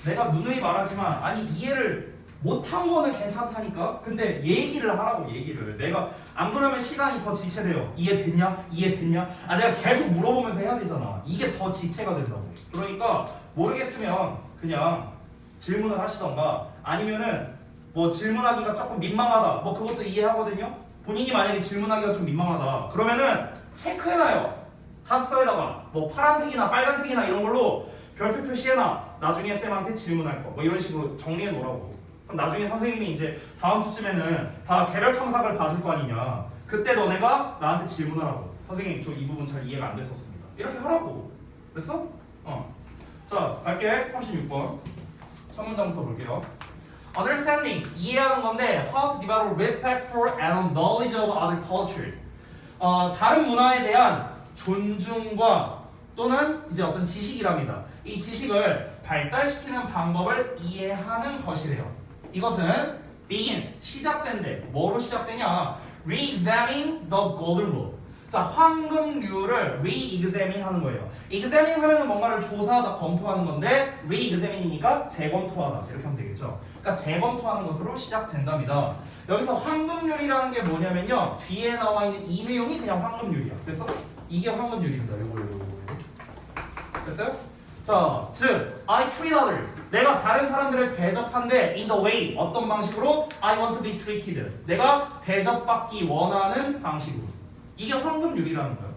내가 누누이 말하지만 아니 이해를 못한 거는 괜찮다니까. 근데 얘기를 하라고 얘기를. 내가 안 그러면 시간이 더 지체돼요. 이해됐냐? 이해됐냐? 아 내가 계속 물어보면서 해야 되잖아. 이게 더 지체가 된다고. 그러니까 모르겠으면 그냥 질문을 하시던가 아니면은 뭐 질문하기가 조금 민망하다. 뭐 그것도 이해하거든요. 본인이 만약에 질문하기가 좀 민망하다 그러면은 체크해놔요. 자습서에다가 뭐 파란색이나 빨간색이나 이런 걸로 별표 표시해놔. 나중에 쌤한테 질문할 거 뭐 이런 식으로 정리해 놓으라고. 그럼 나중에 선생님이 이제 다음 주쯤에는 다 개별 첨삭을 봐줄 거 아니냐. 그때 너네가 나한테 질문하라고. 선생님 저 이 부분 잘 이해가 안 됐었습니다. 이렇게 하라고. 됐어? 자 갈게. 36번 첫 문장부터 볼게요. Understanding, 이해하는 건데 how to develop respect for and knowledge of other cultures. 다른 문화에 대한 존중과 또는 이제 어떤 지식이랍니다. 이 지식을 발달시키는 방법을 이해하는 것이래요. 이것은 begins, 시작된대. 뭐로 시작되냐? Re-examine the golden rule. 자, 황금률을 re-examine 하는 거예요. examine 하면 뭔가를 조사하다, 검토하는 건데 re-examine이니까 재검토하다. 이렇게 하면 되겠죠. 그러니까 재검토하는 것으로 시작된답니다. 여기서 황금률이라는 게 뭐냐면요. 뒤에 나와 있는 이 내용이 그냥 황금률이야. 됐어? 이게 황금률입니다. 요거. 됐어요? 자, 즉 I treat others. 내가 다른 사람들을 대접한데 in the way. 어떤 방식으로? I want to be treated. 내가 대접받기 원하는 방식으로. 이게 황금률이라는 거예요.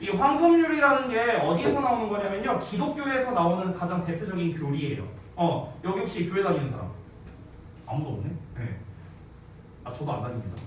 이 황금률이라는 게 어디에서 나오는 거냐면요. 기독교에서 나오는 가장 대표적인 교리예요. 여기 혹시 교회 다니는 사람? 아무도 없네? 네. 아 저도 안 다닙니다.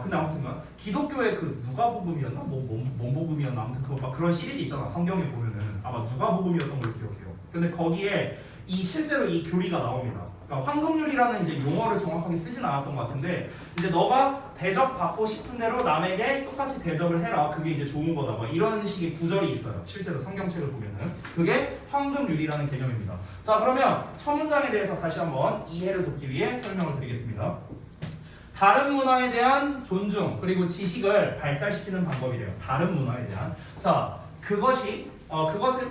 근데 아무튼간 기독교의 그 누가복음이었나? 뭔 복음이었나? 아무튼 그거 막 그런 시리즈 있잖아. 성경에 보면은 아마 누가복음이었던 걸 기억해요. 근데 거기에 실제로 이 교리가 나옵니다. 그러니까 황금률이라는 이제 용어를 정확하게 쓰진 않았던 것 같은데 이제 너가 대접받고 싶은 대로 남에게 똑같이 대접을 해라. 그게 이제 좋은 거다. 뭐 이런 식의 구절이 있어요. 실제로 성경책을 보면은 그게 황금률이라는 개념입니다. 자 그러면 첫 문장에 대해서 다시 한번 이해를 돕기 위해 설명을 드리겠습니다. 다른 문화에 대한 존중 그리고 지식을 발달시키는 방법이래요. 다른 문화에 대한. 자 그것을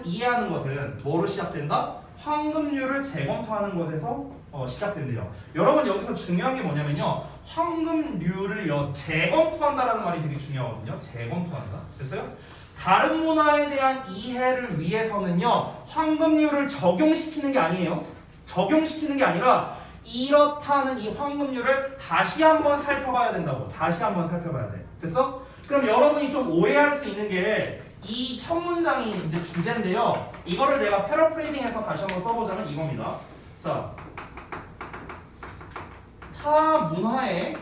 이해하는 것은 뭐로 시작된다? 황금률을 재검토하는 것에서 시작된대요. 여러분 여기서 중요한 게 뭐냐면요. 황금률을 재검토한다라는 말이 되게 중요하거든요. 재검토한다. 됐어요? 다른 문화에 대한 이해를 위해서는요. 황금률을 적용시키는 게 아니에요. 적용시키는 게 아니라 이렇다는 이 황금률을 다시 한번 살펴봐야 된다고. 다시 한번 살펴봐야 돼. 됐어? 그럼 여러분이 좀 오해할 수 있는 게 이 첫 문장이 이제 주제인데요. 이거를 내가 패러프레이징해서 다시 한번 써보자면 이겁니다. 자, 타 문화에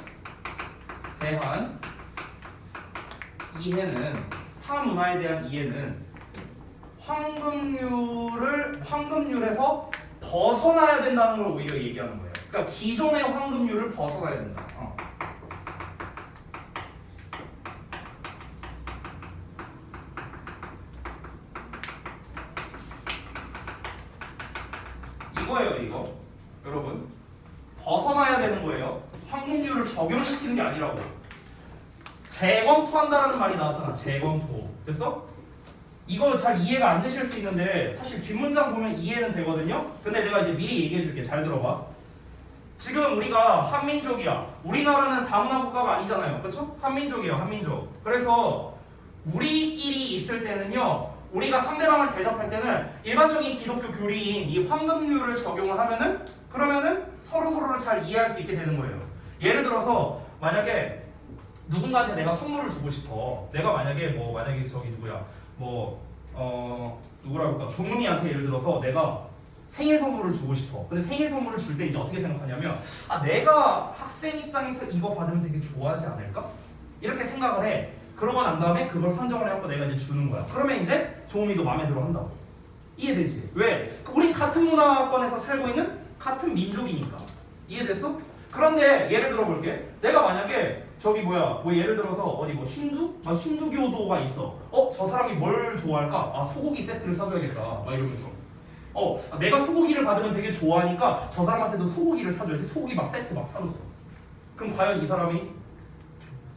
대한 이해는 황금률에서 벗어나야 된다는 걸 오히려 얘기하는 거예요. 그러니까 기존의 황금률을 벗어나야 된다. 이거예요, 이거. 여러분. 벗어나야 되는 거예요. 황금률을 적용시키는 게 아니라고. 재검토한다라는 말이 나왔잖아. 재검토. 됐어? 이거 잘 이해가 안 되실 수 있는데 사실 뒷문장 보면 이해는 되거든요. 근데 내가 이제 미리 얘기해 줄게. 잘 들어봐. 지금 우리가 한민족이야. 우리나라는 다문화 국가가 아니잖아요. 그렇죠? 한민족이에요. 한민족. 그래서 우리끼리 있을 때는요. 우리가 상대방을 대접할 때는 일반적인 기독교 교리인 이 황금률을 적용을 하면은 그러면은 서로를 잘 이해할 수 있게 되는 거예요. 예를 들어서 만약에 누군가한테 내가 선물을 주고 싶어. 내가 만약에 저기 누구야? 누구라 볼까? 종훈이한테 예를 들어서 내가 생일 선물을 주고 싶어. 근데 생일 선물을 줄 때 이제 어떻게 생각하냐면 내가 학생 입장에서 이거 받으면 되게 좋아하지 않을까? 이렇게 생각을 해. 그러고 난 다음에 그걸 선정을 해갖고 내가 이제 주는 거야. 그러면 이제 종훈이도 마음에 들어 한다고. 이해되지? 왜? 우리 같은 문화권에서 살고 있는 같은 민족이니까. 이해됐어? 그런데 예를 들어 볼게. 내가 만약에 예를 들어서 어디 힌두? 힌두교도가 있어. 저 사람이 뭘 좋아할까? 소고기 세트를 사줘야겠다. 이러면서. 내가 소고기를 받으면 되게 좋아하니까 저 사람한테도 소고기를 사줘야지. 소고기 세트 사줬어. 그럼 과연 이 사람이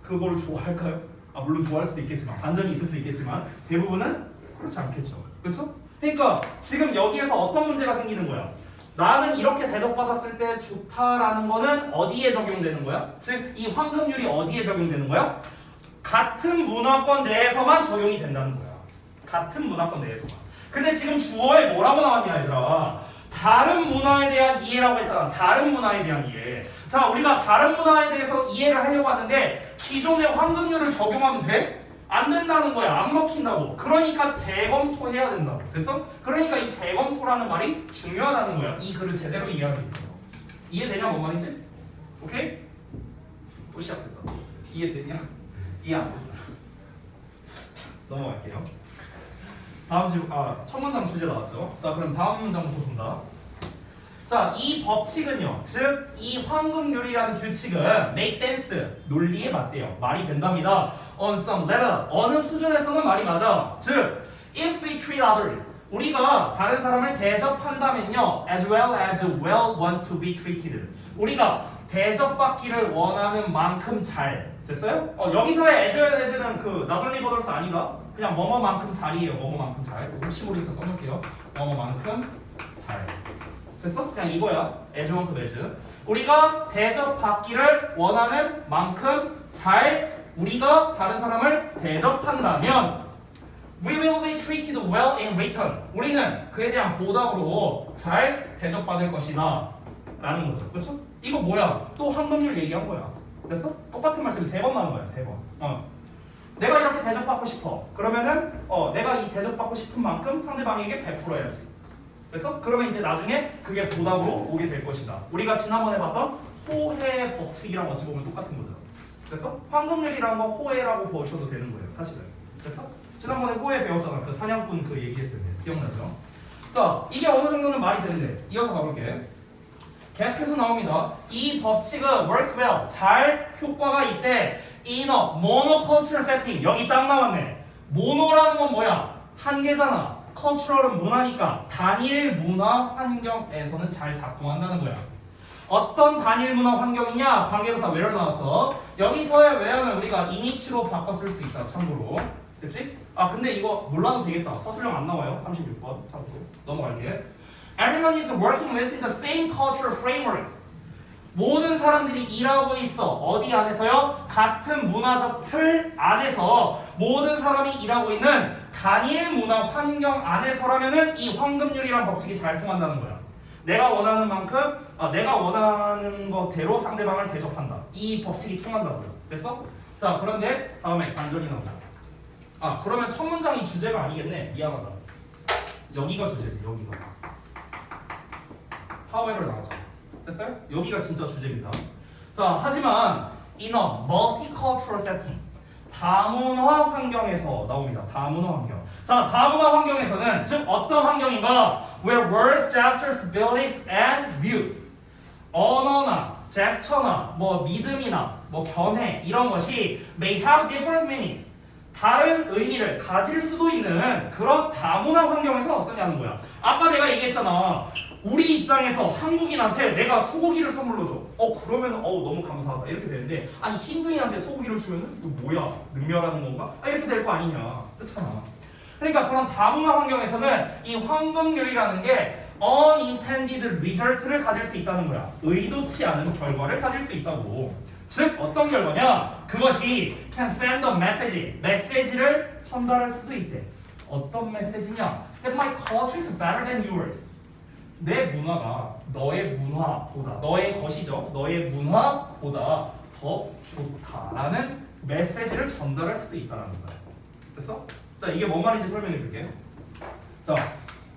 그걸 좋아할까요? 물론 좋아할 수도 있겠지만 반전이 있을 수 있겠지만 대부분은 그렇지 않겠죠. 그렇죠? 그러니까 지금 여기에서 어떤 문제가 생기는 거야? 나는 이렇게 대접받았을 때 좋다라는 거는 어디에 적용되는 거야? 즉 이 황금률이 어디에 적용되는 거야? 같은 문화권 내에서만 적용이 된다는 거야. 같은 문화권 내에서만. 근데 지금 주어에 뭐라고 나왔냐 얘들아? 다른 문화에 대한 이해라고 했잖아. 다른 문화에 대한 이해. 자, 우리가 다른 문화에 대해서 이해를 하려고 하는데 기존의 황금률을 적용하면 돼? 안 된다는 거야. 안 먹힌다고. 그러니까 재검토해야 된다고. 됐어? 그러니까 이 재검토라는 말이 중요하다는 거야. 이 글을 제대로 이해하기 위해서. 이해되냐? 뭔 말인지? 오케이? 또 시작됐다. 이해되냐? 이해 안 된다. 넘어갈게요. 다음 질문, 첫 문장 주제 나왔죠? 자, 그럼 다음 문장부터 본다. 자, 이 법칙은요, 즉 이 황금률이라는 규칙은 make sense, 논리에 맞대요. 말이 된답니다. On some level, 어느 수준에서는 말이 맞아. 즉, if we treat others, 우리가 다른 사람을 대접한다면요, as well want to be treated. 우리가 대접받기를 원하는 만큼 잘. 됐어요? 여기서의 as는 나돌리 버더스 아니다. 그냥 뭐뭐만큼 잘이에요. 뭐뭐만큼 잘. 혹시 모르니까 써놓을게요. 뭐뭐만큼 잘. 됐어? 그냥 이거야. as. 우리가 대접받기를 원하는 만큼 잘 우리가 다른 사람을 대접한다면 we will be treated well in return. 우리는 그에 대한 보답으로 잘 대접받을 것이다. 라는 거죠. 그렇죠? 이거 뭐야? 또 황금률 얘기한 거야. 됐어? 똑같은 말씀이 3번 나온 거야. 3번. 내가 이렇게 대접받고 싶어. 그러면은 내가 이 대접받고 싶은 만큼 상대방에게 베풀어야지. 그래서 그러면 이제 나중에 그게 보답으로 오게 될 것이다. 우리가 지난번에 봤던 호혜 법칙이랑 어찌 보면 똑같은 거죠. 그래서 황금률이라는 거 호혜라고 보셔도 되는 거예요. 사실은. 그래서 지난번에 호혜 배웠잖아. 그 사냥꾼 그 얘기했을 때. 기억나죠? 자, 이게 어느 정도는 말이 되는데 이어서 가볼게. 계속해서 나옵니다. 이 법칙은 works well. 잘 효과가 있대. in a monocultural setting. 여기 딱 나왔네. 모노라는 건 뭐야? 한계잖아. cultural은 문화니까 단일 문화 환경에서는 잘 작동한다는 거야. 어떤 단일 문화 환경이냐? 관계대명사 where 나왔어. 여기서의 where는 우리가 이니치로 바꿔 쓸 수 있다. 참고로. 그치? 근데 이거 몰라도 되겠다. 서술형 안 나와요. 36번. 참고로. 넘어갈게. Everyone is working within the same cultural framework. 모든 사람들이 일하고 있어. 어디 안에서요? 같은 문화적 틀 안에서 모든 사람이 일하고 있는 단일 문화 환경 안에서라면은 이 황금률이란 법칙이 잘 통한다는 거야. 내가 원하는 만큼, 내가 원하는 것대로 상대방을 대접한다. 이 법칙이 통한다고요. 됐어? 자, 그런데 다음에 반전이 나온다. 그러면 첫 문장이 주제가 아니겠네. 미안하다. 여기가 주제지. 여기가. however 나왔죠. 됐어요? 여기가 진짜 주제입니다. 자, 하지만 in a multicultural setting, 다문화 환경에서 나옵니다. 다문화 환경. 자, 다문화 환경에서는 즉 어떤 환경인가? Where words, gestures, beliefs, and views, 언어나 제스처나 믿음이나 견해 이런 것이 may have different meanings, 다른 의미를 가질 수도 있는 그런 다문화 환경에서는 어떠냐는 거야. 아까 내가 얘기했잖아. 우리 입장에서 한국인한테 내가 소고기를 선물로 줘. 그러면 너무 감사하다 이렇게 되는데 아니 힌두인한테 소고기를 주면은 또 뭐야 능멸하는 건가? 이렇게 될 거 아니냐. 그렇잖아. 그러니까 그런 다문화 환경에서는 이 황금률이라는 게 unintended result를 가질 수 있다는 거야. 의도치 않은 결과를 가질 수 있다고. 즉 어떤 결과냐? 그것이 can send a message, 메시지를 전달할 수도 있대. 어떤 메시지냐? That my culture is better than yours. 내 문화가 너의 문화보다, 너의 것이죠. 너의 문화보다 더 좋다라는 메시지를 전달할 수도 있다는 거야. 됐어? 자, 이게 뭔 말인지 설명해 줄게. 자,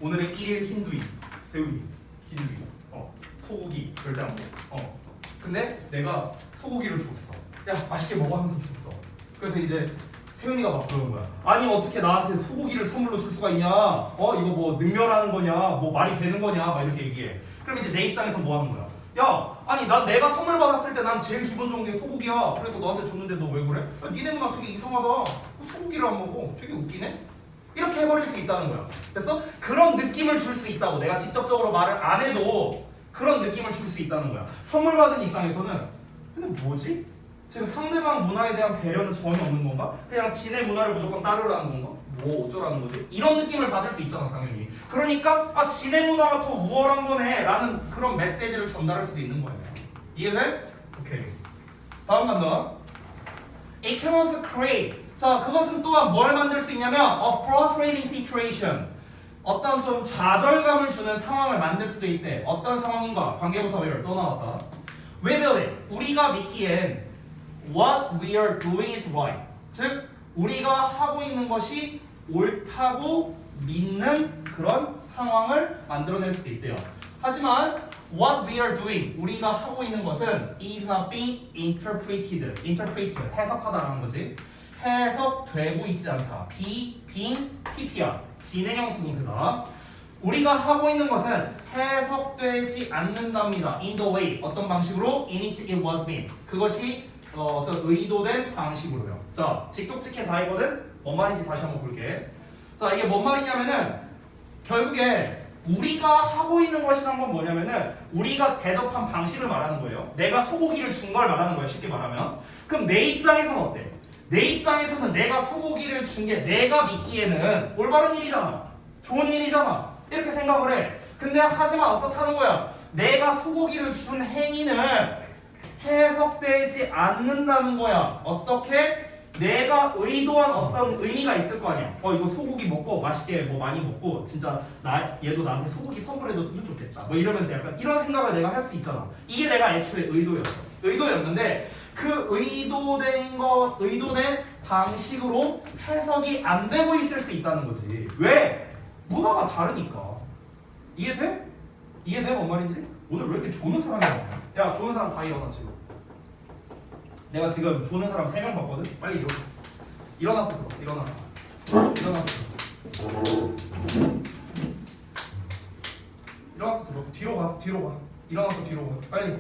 오늘의 1일 힌두인, 세훈이, 힌두인, 소고기 절대 안 먹어. 근데 내가 소고기를 줬어. 야, 맛있게 먹어 하면서 줬어. 그래서 이제 세훈이가 막 그러는 거야. 아니 어떻게 나한테 소고기를 선물로 줄 수가 있냐? 이거 뭐 능멸하는 거냐? 뭐 말이 되는 거냐? 막 이렇게 얘기해. 그럼 이제 내 입장에서 뭐 하는 거야? 야, 아니 내가 선물 받았을 때 난 제일 기본 좋은 게 소고기야. 그래서 너한테 줬는데 너 왜 그래? 야, 니네 문화 되게 이상하다. 소고기를 안 먹어. 되게 웃기네. 이렇게 해버릴 수 있다는 거야. 그래서 그런 느낌을 줄 수 있다고. 내가 직접적으로 말을 안 해도 그런 느낌을 줄 수 있다는 거야. 선물 받은 입장에서는 근데 뭐지? 지금 상대방 문화에 대한 배려는 전혀 없는 건가? 그냥 지네 문화를 무조건 따르라는 건가? 뭐 어쩌라는 거지? 이런 느낌을 받을 수 있잖아 당연히. 그러니까 지네 문화가 더 우월한 거네 라는 그런 메시지를 전달할 수도 있는 거예요. 이해돼? 오케이. 다음 간다. It can also create. 자, 그것은 또한 뭘 만들 수 있냐면 a frustrating situation. 어떤 좀 좌절감을 주는 상황을 만들 수도 있대. 어떤 상황인가? 관계부사 where 또 나왔다. We believe. 우리가 믿기엔 what we are doing is right. 즉 우리가 하고 있는 것이 옳다고 믿는 그런 상황을 만들어낼 수도 있대요. 하지만 what we are doing, 우리가 하고 있는 것은 is not being interpreted, 해석하다라는 거지. 해석되고 있지 않다. being pp야. 진행형 수동태다. 우리가 하고 있는 것은 해석되지 않는답니다. in the way, 어떤 방식으로? in which it was been. 그것이 어떤 의도된 방식으로요. 자, 직독직해 다 했거든? 뭔 말인지 다시 한번 볼게. 자, 이게 뭔 말이냐면은 결국에 우리가 하고 있는 것이란 건 뭐냐면은 우리가 대접한 방식을 말하는 거예요. 내가 소고기를 준 걸 말하는 거예요. 쉽게 말하면. 그럼 내 입장에서는 어때? 내 입장에서는 내가 소고기를 준 게 내가 믿기에는 올바른 일이잖아. 좋은 일이잖아. 이렇게 생각을 해. 근데 하지만 어떻다는 거야? 내가 소고기를 준 행위는 해석되지 않는다는 거야. 어떻게? 내가 의도한 어떤 의미가 있을 거 아니야. 이거 소고기 먹고 맛있게 뭐 많이 먹고 진짜 얘도 나한테 소고기 선물해줬으면 좋겠다. 뭐 이러면서 약간 이런 생각을 내가 할 수 있잖아. 이게 내가 애초에 의도였는데 그 의도된 방식으로 해석이 안 되고 있을 수 있다는 거지. 왜? 문화가 다르니까. 이해돼? 이해돼? 뭔 말인지? 오늘 왜 이렇게 조는 사람이 많아? 야, 조는 사람 다 일어나 지금. 내가 지금 조는 사람 3명 봤거든? 빨리 일어나서 들어. 일어나서 들어. 뒤로 가. 일어나서 뒤로 가. 빨리.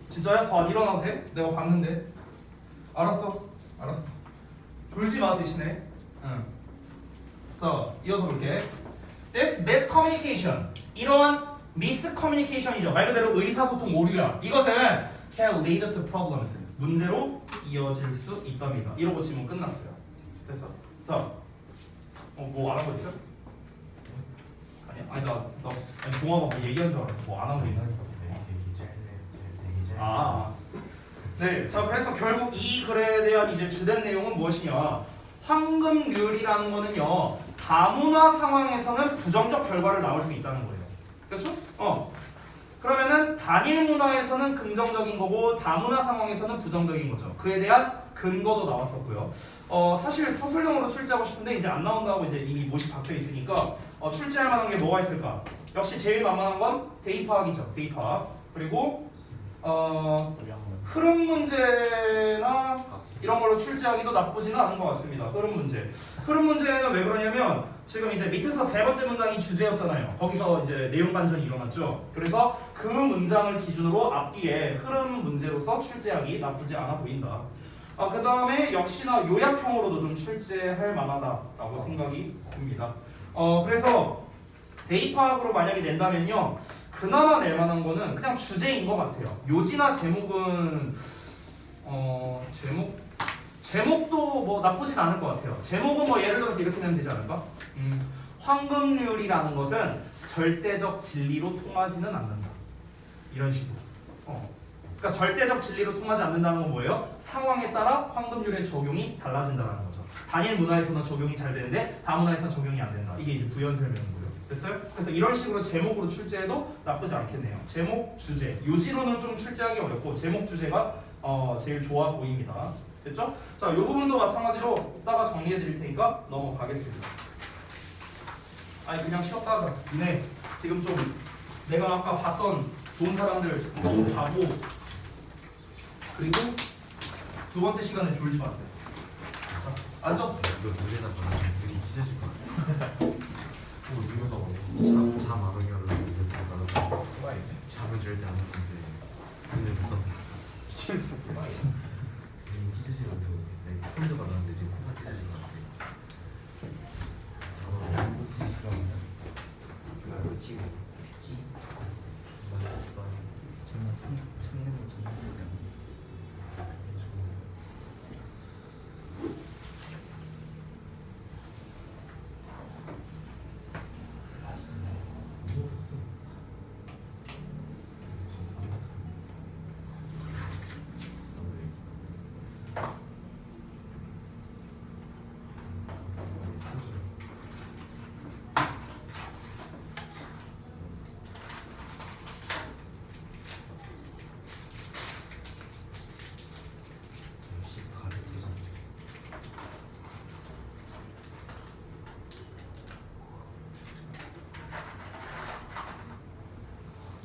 진짜야? 더 안 일어나도 돼? 내가 봤는데. 알았어. 졸지 마 대신에. 응. 자, 이어서 볼게. This miscommunication. 이러한 miscommunication이죠. 말 그대로 의사소통 오류야. 이것은 can lead to problems. 문제로 이어질 수 있답니다. 이러고 지문 끝났어요. 됐어. 자, 뭐 안 하고 있어? 아니야? 아니 아니 동아가 뭐 얘기한 줄 알았어. 뭐 안 하고 있나 했어. 네. 자, 그래서 결국 이 글에 대한 이제 주된 내용은 무엇이냐? 황금률이라는 거는요, 다문화 상황에서는 부정적 결과를 나올 수 있다는 거예요. 그렇죠? 그러면은 단일 문화에서는 긍정적인 거고 다문화 상황에서는 부정적인 거죠. 그에 대한 근거도 나왔었고요. 사실 서술형으로 출제하고 싶은데 이제 안 나온다고 이제 이미 못이 박혀 있으니까 출제할 만한 게 뭐가 있을까? 역시 제일 만만한 건 대입파악이죠. 대입파악. 그리고 흐름 문제나 이런 걸로 출제하기도 나쁘지는 않은 것 같습니다. 흐름 문제는 왜 그러냐면 지금 이제 밑에서 3번째 문장이 주제였잖아요. 거기서 이제 내용 반전이 일어났죠. 그래서 그 문장을 기준으로 앞뒤에 흐름 문제로서 출제하기 나쁘지 않아 보인다. 그 다음에 역시나 요약형으로도 좀 출제할 만하다라고 생각이 듭니다. 그래서 대입학으로 만약에 낸다면요, 그나마 낼 만한 거는 그냥 주제인 것 같아요. 요지나 제목은 제목도 뭐 나쁘진 않을 것 같아요. 제목은 뭐 예를 들어서 이렇게 내면 되지 않을까? 황금률이라는 것은 절대적 진리로 통하지는 않는다. 이런 식으로. 그러니까 절대적 진리로 통하지 않는다는 건 뭐예요? 상황에 따라 황금률의 적용이 달라진다는 거죠. 단일 문화에서는 적용이 잘 되는데 다문화에서는 적용이 안 된다. 이게 이제 부연 설명이고요. 됐어요? 그래서 이런 식으로 제목으로 출제해도 나쁘지 않겠네요. 제목, 주제. 요지로는 좀 출제하기 어렵고 제목, 주제가 제일 좋아 보입니다. 됐죠? 자, 이 부분도 마찬가지로 이따가 정리해 드릴 테니까 넘어가겠습니다. 아니 그냥 쉬었다 하자. 니네 지금 좀 내가 아까 봤던 좋은 사람들 좀 자고, 그리고 두 번째 시간에 졸지 마세요. 자, 앉아. 이거 노래다 보면 눈이 찢어질 것 같아. 이거가 잠 안 오게 하려고 이거 들어가다가 뭐야? 잠은 절대 안 오는데 근데 누가 미친 눈이 찢어지는 것 같아. 내가 폰도 받았는데 지금 코가 찢어진 것 같아.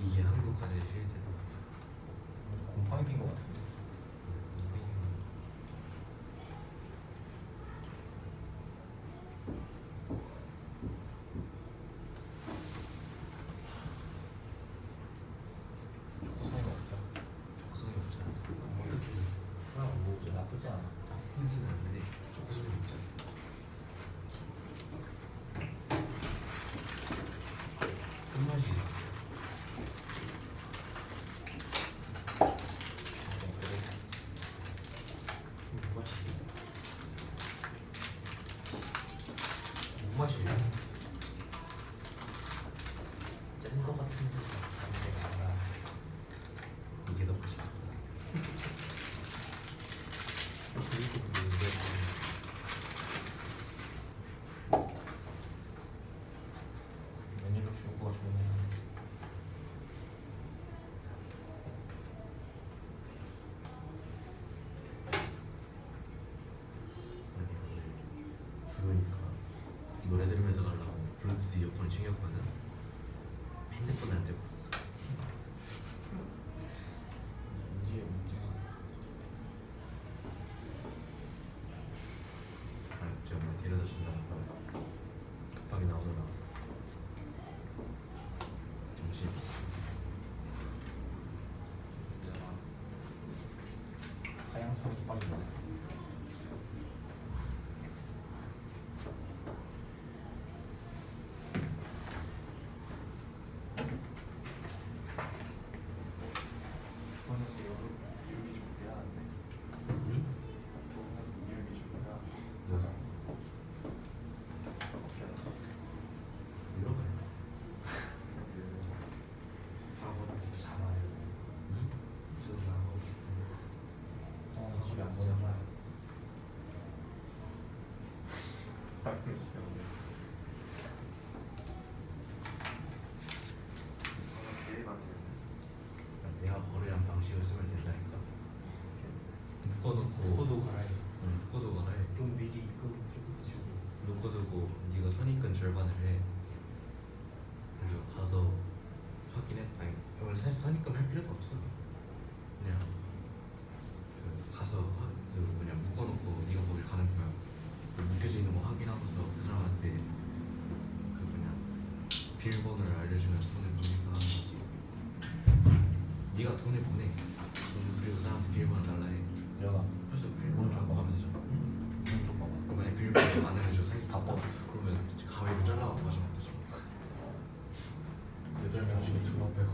이게 한국까지 실제로 곰팡이 핀 것 같은데. 구성이 없다. 적성이 없잖아. 그냥 뭐 나쁘지 않아. 나쁘진 않은데 적성이 없잖아. 끝맛이 못 마시네. 짠거 같은데. 이게 더 맛있다. 그리고 근데 메뉴로 주고가 좋네. 그러니까 노래 들으면서 가려고 블루투스 이어폰을 챙겼거든. 핸드폰을 안 들고 왔어. 이게 문제가. 제가 뭐 데려다 준다고 급하게 나오더라. 정신이 없어. 내가 하향성이 빨리 나. 수원에서 유기 준비해야 안 돼. 응? 수원에서 유기 준비해야 맞아. 어떻게 하지? 이런 거야. 학원에서 자나요? 응? 저도 하고 싶은데 집에 안 보내봐요. 내가 거래한 방식을 쓰면 된다니까. 묶어놓고 코도 갈아요. 묶어도 갈아해. 좀 미리 입금해주고. 묶어두고 네가 선입금 절반을 해. 그리고 가서 확인해. 아니 원래 사실 선입금 할 필요도 없어. 그냥 가서 묶어놓고 네가 거기 가는 거야. 묶여져 있는 거 확인하고서 그 사람한테 그냥 비밀번호를 알려주면 돈을 보내니까 하는 거지. 네가 돈을 보내. 그리고 그 사람한테 비밀번호 달라 해. 연아. 그래서 비밀번호 갖고 가면 되잖아. 좀 봐봐. 만약에 비밀번호 안 알려줘 사기 다 쳤다. 뽑았어. 그러면 가위로 잘라갖고 가져갈 거지. 두명 빼고.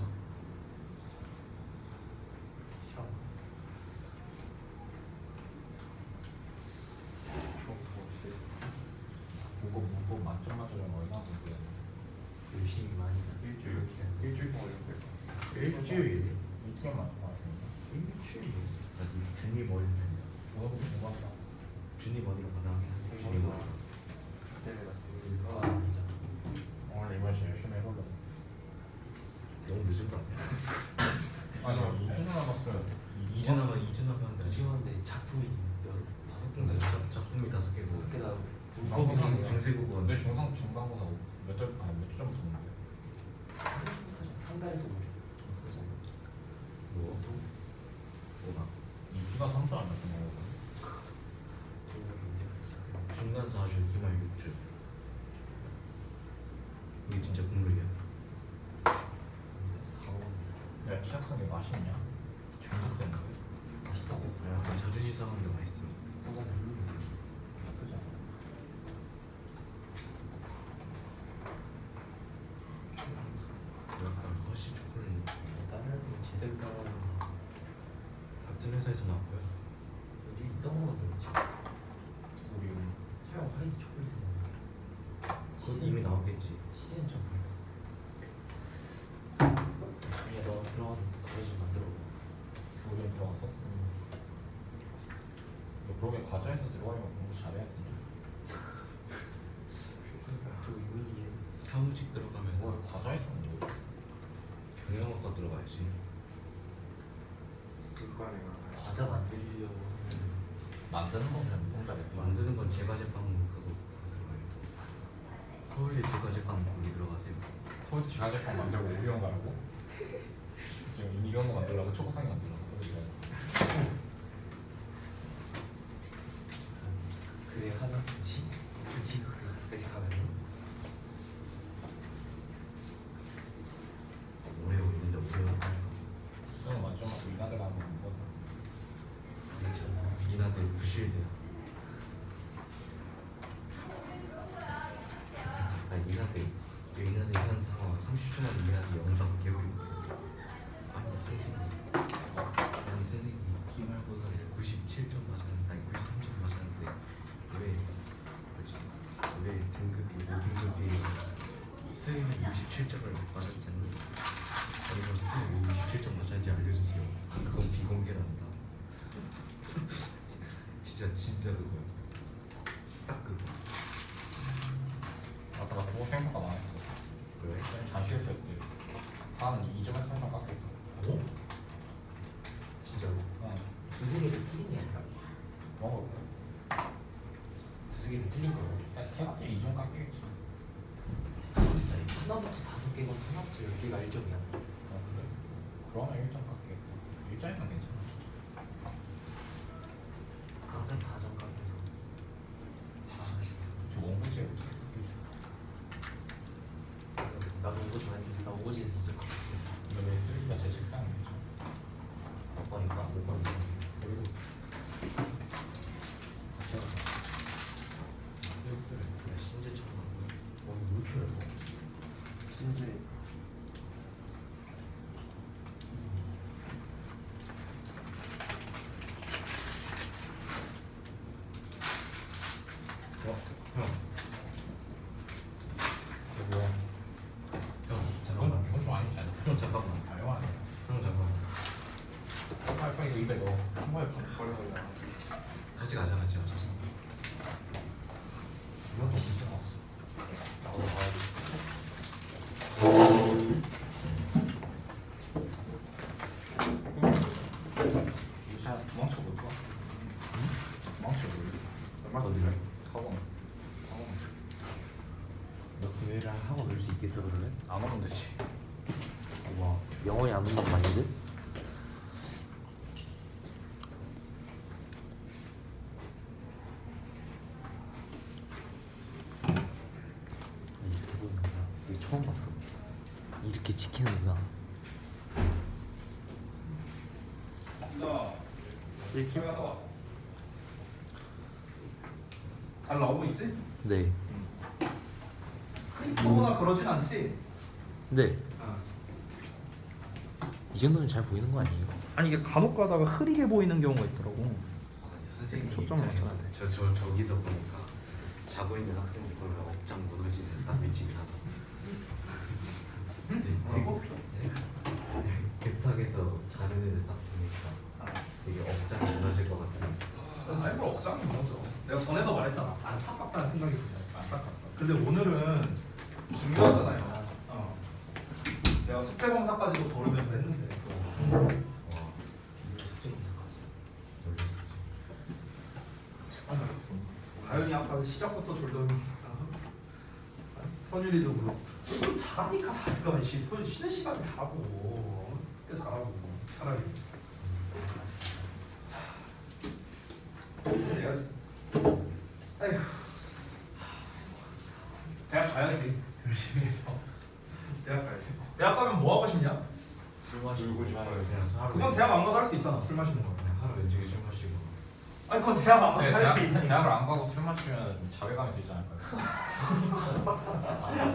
시험. 문법 만점 맞으려면 얼마나 공부해야 돼? 열심히 많이. 일주일 동안 이렇게. 일주일. 일주일 만점 맞으니까. 일주일. 나 준이 머리 낸다. 너도 공부한다. 준이 머리로 가능하긴 한데 준이 머리. 오늘 이번 주 열심히 해보려고. 너무 늦은 거 아니야? 아니 2주 남았어요. 2주 남았는데 아직 시험인데 작품이 다섯 개인가 작품이 5개고 5개다. 문법이 중세국어. 내 중상 중간고사 몇주 전부터 봤는데. 한 달에서 뭐? 뭐가? 2주가 3주 아니야 중간고사? 중간 4주, 기말 6주. 이게 진짜 국룰이야. 야 키학성이 맛있냐? 중독되는 거야? 맛있다고. 약간 자존심 상한데 맛있어. 나쁘지 않아. 약간 허쉬 초콜릿 다른 애들 제대로 따라하는 같은 회사에서 나왔고요. 우리 있던 거만 들었지. 우리 촬영 화이트 초콜릿. 그건 이미 나왔겠지. 시즌 좀. 아니 너 들어가서 가르쳐 만들어. 교련 들어가서? 너 그러게 과자에서 들어가면 공부 잘해야 돼. 또 이미지에 사무직 들어가면 뭘 과자에서 하는 거야? 경영학과 들어가야지. 과자 만들려고 하는. 만드는 거 그냥 공짜겠다. 만드는 건 제과제빵 그거 들어가요. 서울대 제과제빵 거기 들어가세요. 서울시 가게빵 만들고 오리온 가라고? 지금 이런 거 만들려고 초코상이 만들려고 서울시가. 그래 하나 붙이 그까지 가면서. 오레오 있는데 오레오 수능 만점 맞고 이나대 가면 못 괜찮아. 이나대 부실대요. 아니 이나대 한 상황 30초만 이해하는 영상 기억이 아니 선생님 기말고사에 97점 맞았는데 아니 93점 맞았는데 왜 등급이 5등급이 수행 67점을 맞았잖니. 그리고 수행 67점 맞았는지 알려주세요. 그건 비공개란다. 진짜 그거야. 딱 그거. 아까 나 국어 생각보다 많았어. 왜? 쌤 잔실수 했대. 한 2점에서 3점 깎였다. 오? 진짜로? 응. 두세 개를 틀린 게 아니라 그런 거 같아. 두세 개를 틀린 거고. 해봤자 2점 깎이겠지. 진짜 하나부터 5개고 하나부터 10개가 1점이야. 아 그래? 그러면 1점 깎이겠다. 1점이면 괜찮아. 한 4점 깎여서. 저 원고지에 어떻게 섞이지? 나도 오고지 많이 나 오고지에서 2점 깎였어. 근데 왜 쓰리가 제 책상에 있죠? 몇 번인가? 5번인가? 그리고 제가 쓸쓸해. 나 신재처럼 왜 이렇게 어려워? 신지. 형 뭐야? 잠깐만. 이건 좀 아니지 않아? 형 잠깐만. 아 이거 아니야. 형 잠깐만. 빨리 이거 입에 넣어. 한 번에 버려버려. 같이 가자. 이것도 진짜 났어. 나도 봐야지. 이거 도망쳐 볼까? 응? 도망쳐 볼래? 얼마 어디래? 학원. 너 금요일에 하고 놀 수 있겠어 그러면? 안 오면 되지. 와 영어에 안 온단 말이지? 이렇게 보이는구나. 이거 처음 봤어. 이렇게 지키는구나. 이렇게? 잘 나오고 있지? 네. 크리퍼거나 그러진 않지? 네. 아. 이 정도면 잘 보이는 거 아니에요? 아니 이게 간혹 가다가 흐리게 보이는 경우가 있더라고. 선생님 초점을 입장에서 맞춰야 돼. 저기서 보니까 자고 있는 학생들 보면 억장 무너지는 딱 미치긴 하다. 이거? 개탁에서 자는 애들 싹 보니까 되게 억장이 무너질 것 같은. 아니 뭐 억장이 뭐죠? 내가 전에도 말했잖아. 안타깝다는 생각이 든다. 안타깝다. 근데 오늘은 중요하잖아요. 내가 숙제 검사까지도 걸으면서 했는데. 와, 이거 숙제 검사까지. 원래 숙제. 가연이 아까 시작부터 졸더니 선율이도 그렇고 좀 잘하니까 자스가 쉬는 시간에 자고 그때 잘하고 차라리 해야지. 아이고 대학 가야지. 열심히 해서 대학 가야지. 대학 가면 뭐 하고 싶냐? 술 마시고 놀고 싶어요. 그냥 하루 그건 대학 안 가도 할 수 있잖아. 술 마시는 거. 그냥 하루 왼쪽에 술 마시고. 아니 그건 대학 안 가도 네, 할 수 있다니까. 대학을 안 가고 술 마시면 자괴감이 들지 않을까요?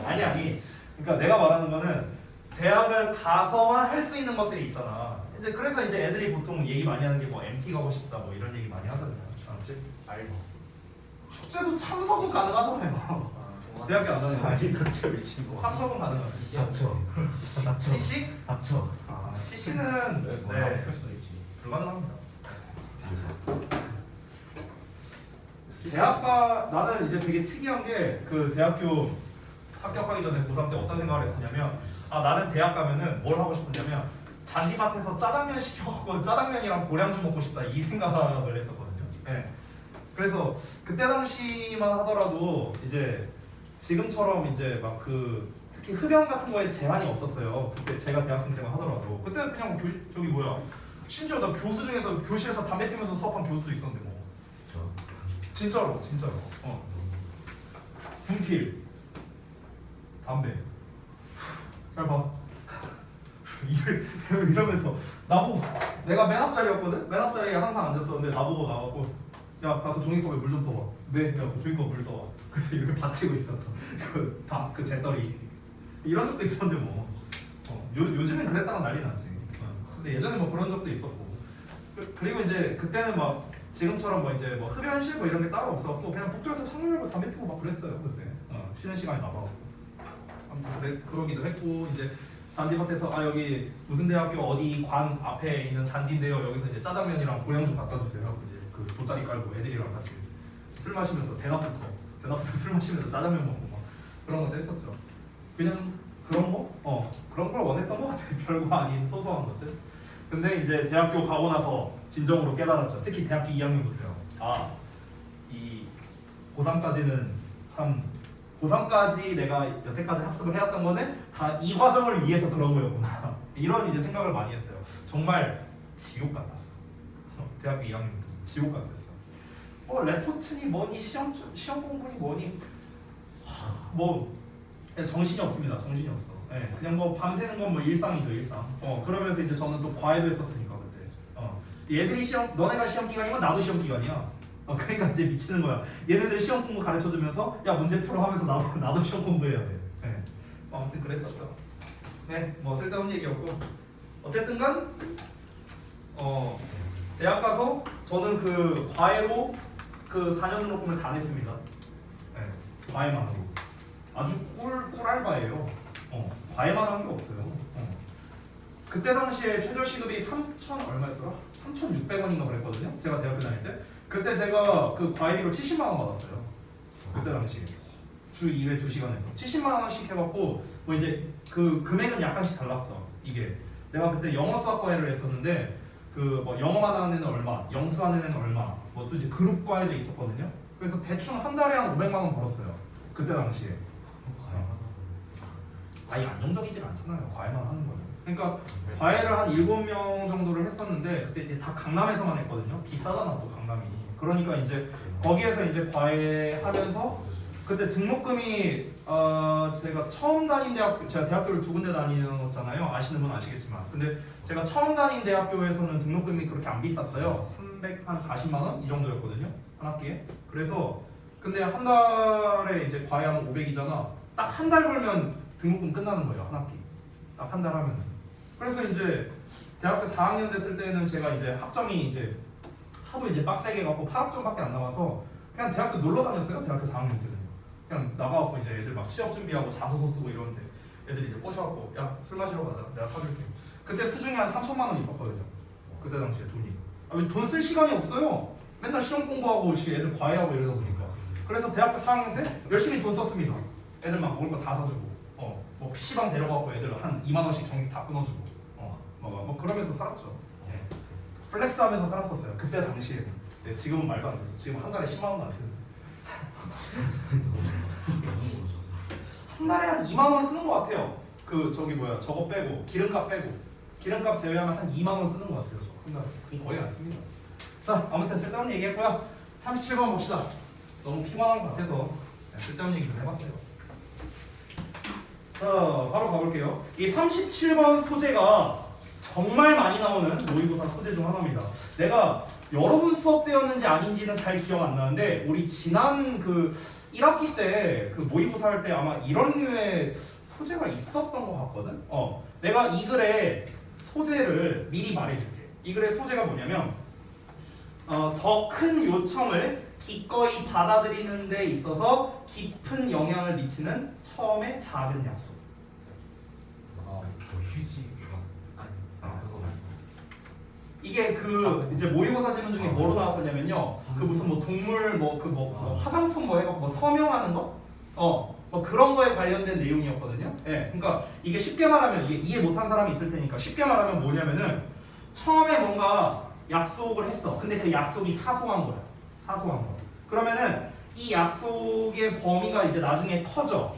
아니 그러니까 내가 말하는 거는 대학을 가서만 할 수 있는 것들이 있잖아. 이제 그래서 이제 애들이 보통 얘기 많이 하는 게 뭐 MT 가고 싶다 뭐 이런 얘기 많이 하잖아요. 중앙집 알고 축제도 참석은 가능하잖아요. 대학교 안 다니는 아니 닥쳐 미친 거. 참석은 가능하지. 닥쳐. 닥쳐. CC? 닥쳐. 아 CC는 네, 뭐 하고 싶을 수도 있지. 불가능합니다. 대학가 나는 이제 되게 특이한 게 그 대학교 합격하기 전에 고3 때 어떤 생각을 했었냐면 나는 대학 가면은 뭘 하고 싶었냐면 잔디밭에서 짜장면 시켜갖고 짜장면이랑 고량주 먹고 싶다 이 생각을 했었거든요. 네. 그래서 그때 당시만 하더라도 이제 지금처럼 이제 막 그 특히 흡연 같은 거에 제한이 없었어요. 그때 제가 대학생 때만 하더라도 그때는 그냥 저기 뭐야 심지어 나 교수 중에서 교실에서 담배 피면서 수업한 교수도 있었는데 뭐 진짜로 분필 담배 잘 봐. 이러면서 나보고 내가 맨 앞자리였거든? 맨 앞자리에 항상 앉았었는데 나보고 나와갖고 야 가서 종이컵에 물 좀 떠와. 네, 야 종이컵 물 떠와. 그래서 이렇게 받치고 있었죠. 그 재떨이 이런 적도 있었는데 뭐 요즘엔 그랬다가 난리 나지. 근데 예전에 뭐 그런 적도 있었고 그리고 이제 그때는 막 지금처럼 뭐 이제 뭐 흡연실 뭐 이런 게 따로 없었고 그냥 복도에서 창문 열고 담배 피고 막 그랬어요 그때. 쉬는 시간에 나가고 아무튼 그러기도 했고 이제 잔디밭에서 여기 무슨 대학교 어디 관 앞에 있는 잔디인데요. 여기서 이제 짜장면이랑 고량주 갖다 주세요. 이제 그 돗자리 깔고 애들이랑 같이 술 마시면서 대낮부터 술 마시면서 짜장면 먹고 막 그런 것도 했었죠. 그냥 그런 거? 그런 걸 원했던 것 같아. 별거 아닌 소소한 것들. 근데 이제 대학교 가고 나서 진정으로 깨달았죠. 특히 대학교 2학년부터요. 이 고3까지는 참 고3까지 내가 여태까지 학습을 해왔던 거는 다 이 과정을 위해서 그런 거였구나. 이런 이제 생각을 많이 했어요. 정말 지옥 같았어. 대학교 2학년부터 지옥 같았어. 레포트니 뭐니 시험 공부니 뭐니 뭐 그냥 정신이 없습니다. 정신이 없어. 네, 그냥 뭐 밤새는 건 뭐 일상이죠 일상. 그러면서 이제 저는 또 과외도 했었으니까 그때. 얘들이 너네가 시험 기간이면 나도 시험 기간이야. 그러니까 이제 미치는 거야. 얘네들 시험 공부 가르쳐 주면서 야 문제 풀어 하면서 나도 시험 공부해야 돼. 네. 아무튼 그랬었죠. 네, 뭐 쓸데없는 얘기였고 어쨌든간 대학 가서 저는 그 과외로 그 4년 등록금을 다 냈습니다. 네, 과외만 하고 아주 꿀 알바예요. 과외만 한 게 없어요. 그때 당시에 최저 시급이 3,000 얼마였더라? 3,600원인가 그랬거든요. 제가 대학교 다닐 때. 그때 제가 그 과외비로 70만 원 받았어요. 그때 당시에 주 2회 2시간에서 70만 원씩 해갖고 뭐 이제 그 금액은 약간씩 달랐어. 이게 내가 그때 영어 수학 과외를 했었는데 그 뭐 영어만 하는 애는 얼마, 영수 하는 애는 얼마, 뭐 또 이제 그룹 과외도 있었거든요. 그래서 대충 한 달에 한 500만 원 벌었어요. 그때 당시에. 아예 안정적이진 않잖아요. 과외만 하는 거는. 그러니까 과외를 한 7명 정도를 했었는데 그때 이제 다 강남에서만 했거든요. 비싸잖아 또 강남이. 그러니까 이제 거기에서 이제 과외하면서 그때 등록금이 제가 처음 다닌 제가 대학교를 2군데 다니었잖아요. 아시는 분 아시겠지만. 근데 제가 처음 다닌 대학교에서는 등록금이 그렇게 안 비쌌어요. 340만 원 이 정도였거든요. 한 학기에. 그래서 근데 한 달에 이제 과외하면 500이잖아. 딱 한 달 벌면 등록금 끝나는 거예요. 한 학기. 딱 한 달 하면. 그래서 이제 대학교 4학년 됐을 때는 제가 이제 학점이 이제 하도 이제 빡세게 갖고 8학점밖에 안 나와서 그냥 대학교 놀러 다녔어요. 대학교 4학년 때는 그냥 나가갖고 이제 애들 막 취업 준비하고 자소서 쓰고 이러는데 애들이 이제 꼬셔갖고 야 술 마시러 가자 내가 사줄게. 그때 수중에 한 3천만 원 있었거든요. 그때 당시에 돈이. 돈 쓸 시간이 없어요. 맨날 시험 공부하고 애들 과외하고 이러다 보니까. 그래서 대학교 4학년 때 열심히 돈 썼습니다. 애들 막 먹을 거 다 사주고 뭐 PC방 데려가고 애들 한 2만 원씩 전기 다 끊어주고 뭐 그러면서 살았죠. 예. 플렉스하면서 살았었어요. 그때 당시에는. 네, 지금은 말도 안 되죠. 지금 한 달에 10만 원도 안 쓰는데. 한 달에 한 2만 원 쓰는 것 같아요. 그 저기 뭐야 저거 빼고 기름값 제외하면 한 2만 원 쓰는 것 같아요. 한 달에 거의 안 씁니다. 자 아무튼 쓸데없는 얘기했고요. 37번 봅시다. 너무 피곤한 것 같아서 쓸데없는 얘기 좀 해봤어요. 자 바로 가볼게요. 이 37번 소재가 정말 많이 나오는 모의고사 소재 중 하나입니다. 내가 여러분 수업 때였는지 아닌지는 잘 기억 안 나는데 우리 지난 그 1학기 때 그 모의고사 할 때 아마 이런 류의 소재가 있었던 것 같거든. 내가 이 글의 소재를 미리 말해줄게. 이 글의 소재가 뭐냐면 더 큰 요청을 기꺼이 받아들이는 데 있어서 깊은 영향을 미치는 처음의 작은 약속. 휴지가 그거 말고 이게 그 이제 모의고사 질문 중에 뭐로 나왔었냐면요. 그 무슨 뭐 동물 뭐 화장품 뭐 해갖고 뭐 서명하는 거? 뭐 그런 거에 관련된 내용이었거든요. 예. 그러니까 이게 쉽게 말하면 이게 이해 못한 사람이 있을 테니까 쉽게 말하면 뭐냐면은 처음에 뭔가 약속을 했어. 근데 그 약속이 사소한 거야. 사소한 거. 그러면은 이 약속의 범위가 이제 나중에 커져.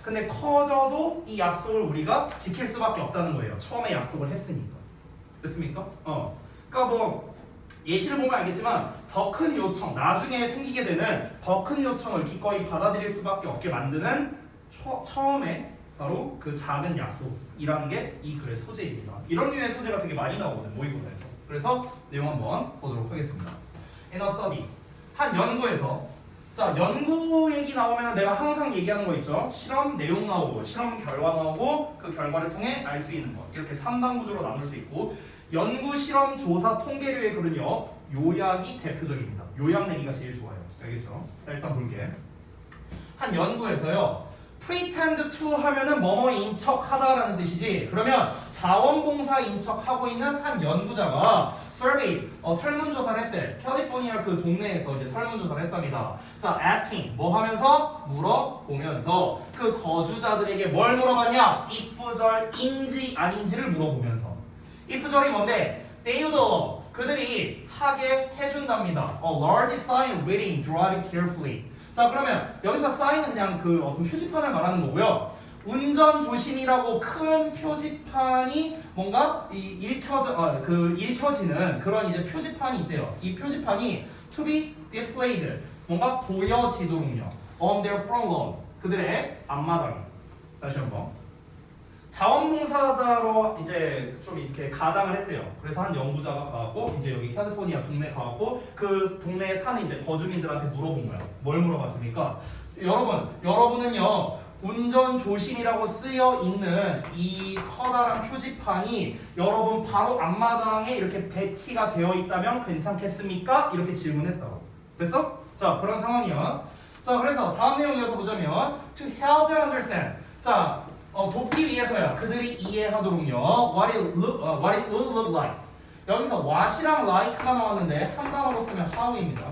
근데 커져도 이 약속을 우리가 지킬 수밖에 없다는 거예요. 처음에 약속을 했으니까. 됐습니까? 그러니까 뭐 예시를 보면 알겠지만 더 큰 요청, 나중에 생기게 되는 더 큰 요청을 기꺼이 받아들일 수밖에 없게 만드는 처음에 바로 그 작은 약속이라는 게 이 글의 소재입니다. 이런 류의 소재가 되게 많이 나오거든 모의고사에서. 그래서 내용 한번 보도록 하겠습니다. In a study, 한 연구에서 자 연구 얘기 나오면 내가 항상 얘기하는 거 있죠. 실험 내용 나오고 실험 결과 나오고 그 결과를 통해 알 수 있는 거 이렇게 3단 구조로 나눌 수 있고 연구 실험 조사 통계류의 글은요 요약이 대표적입니다. 요약 내기가 제일 좋아요. 알겠죠? 자, 일단 볼게. 한 연구에서요 pretend to 하면은 뭐뭐인 척하다라는 뜻이지. 그러면 자원봉사인 척하고 있는 한 연구자가 survey 설문조사를 했대. 캘리포니아 그 동네에서 이제 설문조사를 했답니다. 자, asking 뭐 하면서 물어보면서 그 거주자들에게 뭘 물어봤냐? if절인지 아닌지를 물어보면서. if절이 뭔데? they would 그들이 하게 해준답니다. large sign reading drive carefully. 자 그러면 여기서 사인은 그냥 그 어떤 표지판을 말하는 거고요. 운전 조심이라고 큰 표지판이 뭔가 읽혀지는 그런 이제 표지판이 있대요. 이 표지판이 to be displayed 뭔가 보여지도록요. on their front lawn 그들의 앞마당. 다시 한번. 자원봉사자로 이제 좀 이렇게 가장을 했대요. 그래서 한 연구자가 가갖고 이제 여기 캘리포니아 동네 가갖고 그 동네에 사는 이제 거주민들한테 물어본 거야. 뭘 물어봤습니까? 여러분은요 운전 조심이라고 쓰여 있는 이 커다란 표지판이 여러분 바로 앞마당에 이렇게 배치가 되어 있다면 괜찮겠습니까? 이렇게 질문했다고. 됐어? 자 그런 상황이야. 자 그래서 다음 내용 이어서 보자면 to help them understand. 자 돕기 위해서야 그들이 이해하도록요. What it would look like. 여기서 what이랑 like가 나왔는데 한 단어로 쓰면 how입니다.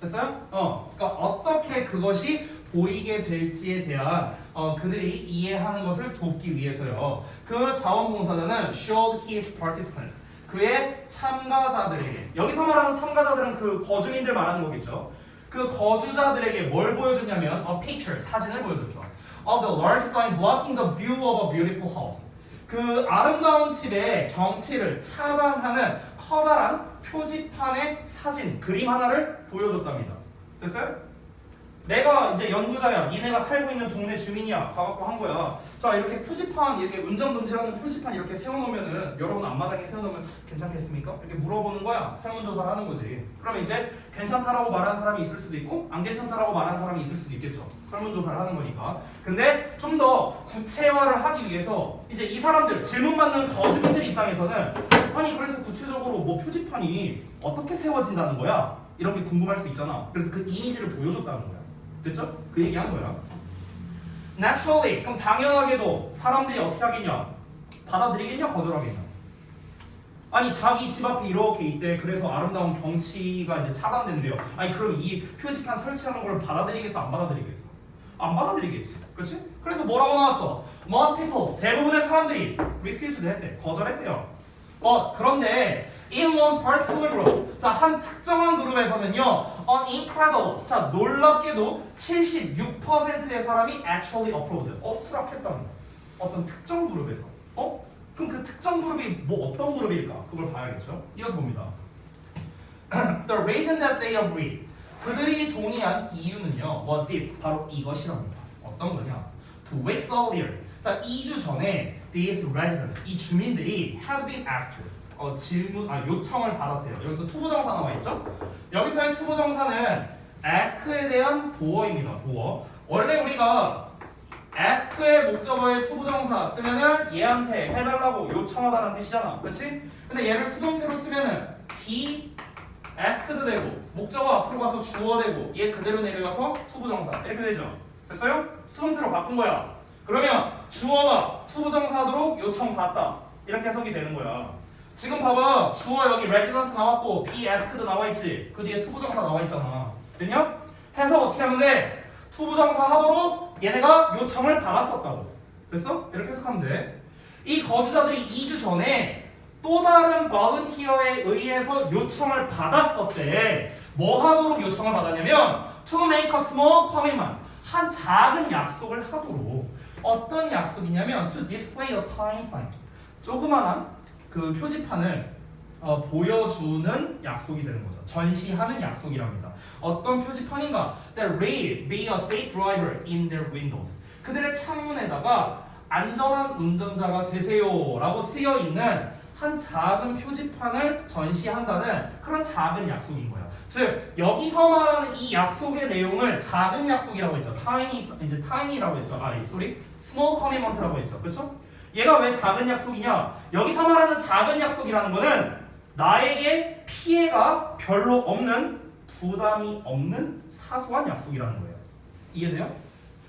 됐어요? 그러니까 어떻게 그것이 보이게 될지에 대한 그들이 이해하는 것을 돕기 위해서요. 그 자원봉사자는 showed his participants. 그의 참가자들에게. 여기서 말하는 참가자들은 그 거주민들 말하는 거겠죠. 그 거주자들에게 뭘 보여줬냐면 picture, 사진을 보여줬어. of the large sign blocking the view of a beautiful house. 그 아름다운 집의 경치를 차단하는 커다란 표지판의 사진, 그림 하나를 보여줬답니다. 됐어요? 내가 이제 연구자야. 니네가 살고 있는 동네 주민이야. 가갖고 한 거야. 자, 이렇게 표지판, 이렇게 운전금지라는 표지판 이렇게 세워놓으면은 여러분 앞마당에 세워놓으면 괜찮겠습니까? 이렇게 물어보는 거야. 설문조사를 하는 거지. 그러면 이제 괜찮다라고 말하는 사람이 있을 수도 있고 안 괜찮다라고 말하는 사람이 있을 수도 있겠죠. 설문조사를 하는 거니까. 근데 좀 더 구체화를 하기 위해서 이제 이 사람들 질문 받는 거주민들 입장에서는 아니 그래서 구체적으로 뭐 표지판이 어떻게 세워진다는 거야? 이런 게 궁금할 수 있잖아. 그래서 그 이미지를 보여줬다는 거야. 됐죠? 그 얘기한 거야. Naturally, 그럼 당연하게도 사람들이 어떻게 하겠냐? 받아들이겠냐? 거절하겠냐? 아니 자기 집 앞에 이렇게 있대. 그래서 아름다운 경치가 이제 차단된대요. 아니 그럼 이 표지판 설치하는 걸 받아들이겠어? 안 받아들이겠어? 안 받아들이겠지. 그렇지? 그래서 뭐라고 나왔어? Most people, 대부분의 사람들이 refused 했대. 거절했대요. 그런데 in one particular group, 자, 한 특정한 그룹에서는요, incredible, 자, 놀랍게도 76%의 사람이 actually approved, 수락했다는 거. 어떤 특정 그룹에서. 그럼 그 특정 그룹이 뭐 어떤 그룹일까? 그걸 봐야겠죠. 이어서 봅니다. The reason that they agreed, 그들이 동의한 이유는요, was this, 바로 이것이랍니다. 어떤 거냐? 2 weeks earlier, 자, 2주 전에 these residents, 이 주민들이 had been asked, 요청을 받았대요. 여기서 투부정사 나와 있죠? 여기서의 투부정사는 ask에 대한 보어입니다. 보어. 원래 우리가 ask의 목적어의 투부정사 쓰면은 얘한테 해달라고 요청하다는 뜻이잖아. 그렇지? 근데 얘를 수동태로 쓰면은 be asked 되고 목적어 앞으로 가서 주어 되고 얘 그대로 내려가서 투부정사 이렇게 되죠. 됐어요? 수동태로 바꾼 거야. 그러면 주어가 투부정사도록 요청받다 이렇게 해석이 되는 거야. 지금 봐봐. 주어 여기 residence 나왔고 be asked 나와 있지. 그 뒤에 투부정사 나와 있잖아. 됐냐? 해석 어떻게 하면 돼? 투부정사 하도록 얘네가 요청을 받았었다고. 됐어? 이렇게 해석하면 돼. 이 거주자들이 2주 전에 또 다른 volunteer에 의해서 요청을 받았었대. 뭐 하도록 요청을 받았냐면 to make a small commitment, 한 작은 약속을 하도록. 어떤 약속이냐면 to display a tiny sign, 조그만한 그 표지판을 보여주는 약속이 되는 거죠. 전시하는 약속이랍니다. 어떤 표지판인가? That read, be a safe driver in their windows. 그들의 창문에다가 안전한 운전자가 되세요라고 쓰여 있는 한 작은 표지판을 전시한다는 그런 작은 약속인 거야. 즉 여기서 말하는 이 약속의 내용을 작은 약속이라고 했죠. tiny라고 했죠. small commitment라고 했죠. 그렇죠? 얘가 왜 작은 약속이냐? 여기서 말하는 작은 약속이라는 거는 나에게 피해가 별로 없는, 부담이 없는 사소한 약속이라는 거예요. 이해돼요?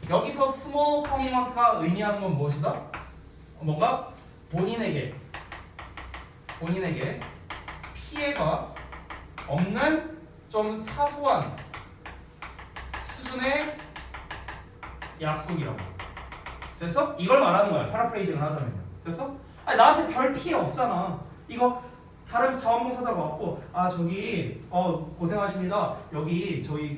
여기서 small commitment가 의미하는 건 무엇이다? 뭔가 본인에게 피해가 없는 좀 사소한 수준의 약속이라고. 됐어? 이걸 말하는 거야. 패러프레이징을 하자면요. 됐어? 아니 나한테 별 피해 없잖아. 이거 다른 자원봉사자가 왔고 저기 고생하십니다. 여기 저희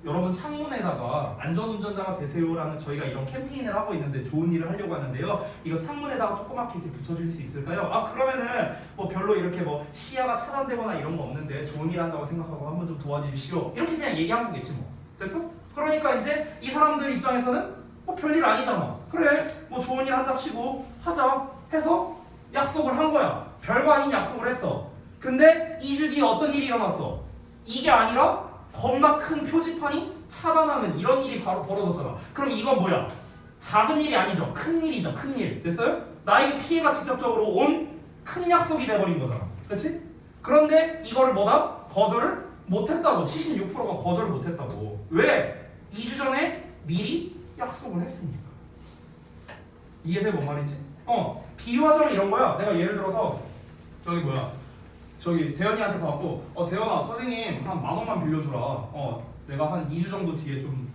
여러분 창문에다가 안전운전자가 되세요라는 저희가 이런 캠페인을 하고 있는데 좋은 일을 하려고 하는데요. 이거 창문에다가 조그맣게 이렇게 붙여줄 수 있을까요? 그러면은 뭐 별로 이렇게 뭐 시야가 차단되거나 이런 거 없는데 좋은 일 한다고 생각하고 한번 좀 도와주십시오. 이렇게 그냥 얘기한 거겠지 뭐. 됐어? 그러니까 이제 이 사람들 입장에서는 별일 아니잖아. 그래, 뭐 좋은 일 한답시고 하자 해서 약속을 한 거야. 별거 아닌 약속을 했어. 근데 2주 뒤에 어떤 일이 일어났어? 이게 아니라 겁나 큰 표지판이 차단하는 이런 일이 바로 벌어졌잖아. 그럼 이건 뭐야? 작은 일이 아니죠. 큰 일이죠. 큰 일. 됐어요? 나에게 피해가 직접적으로 온 큰 약속이 돼버린 거잖아. 그렇지? 그런데 이거를 거절을 못했다고. 76%가 거절을 못했다고. 왜? 2주 전에 미리 약속을 했으니까. 이해돼? 뭔 말인지? 비유하자면 이런 거야. 내가 예를 들어서 저기 대현이한테 가갖고 대현아 선생님 한 10,000원만 빌려주라. 내가 한 2주 정도 뒤에 좀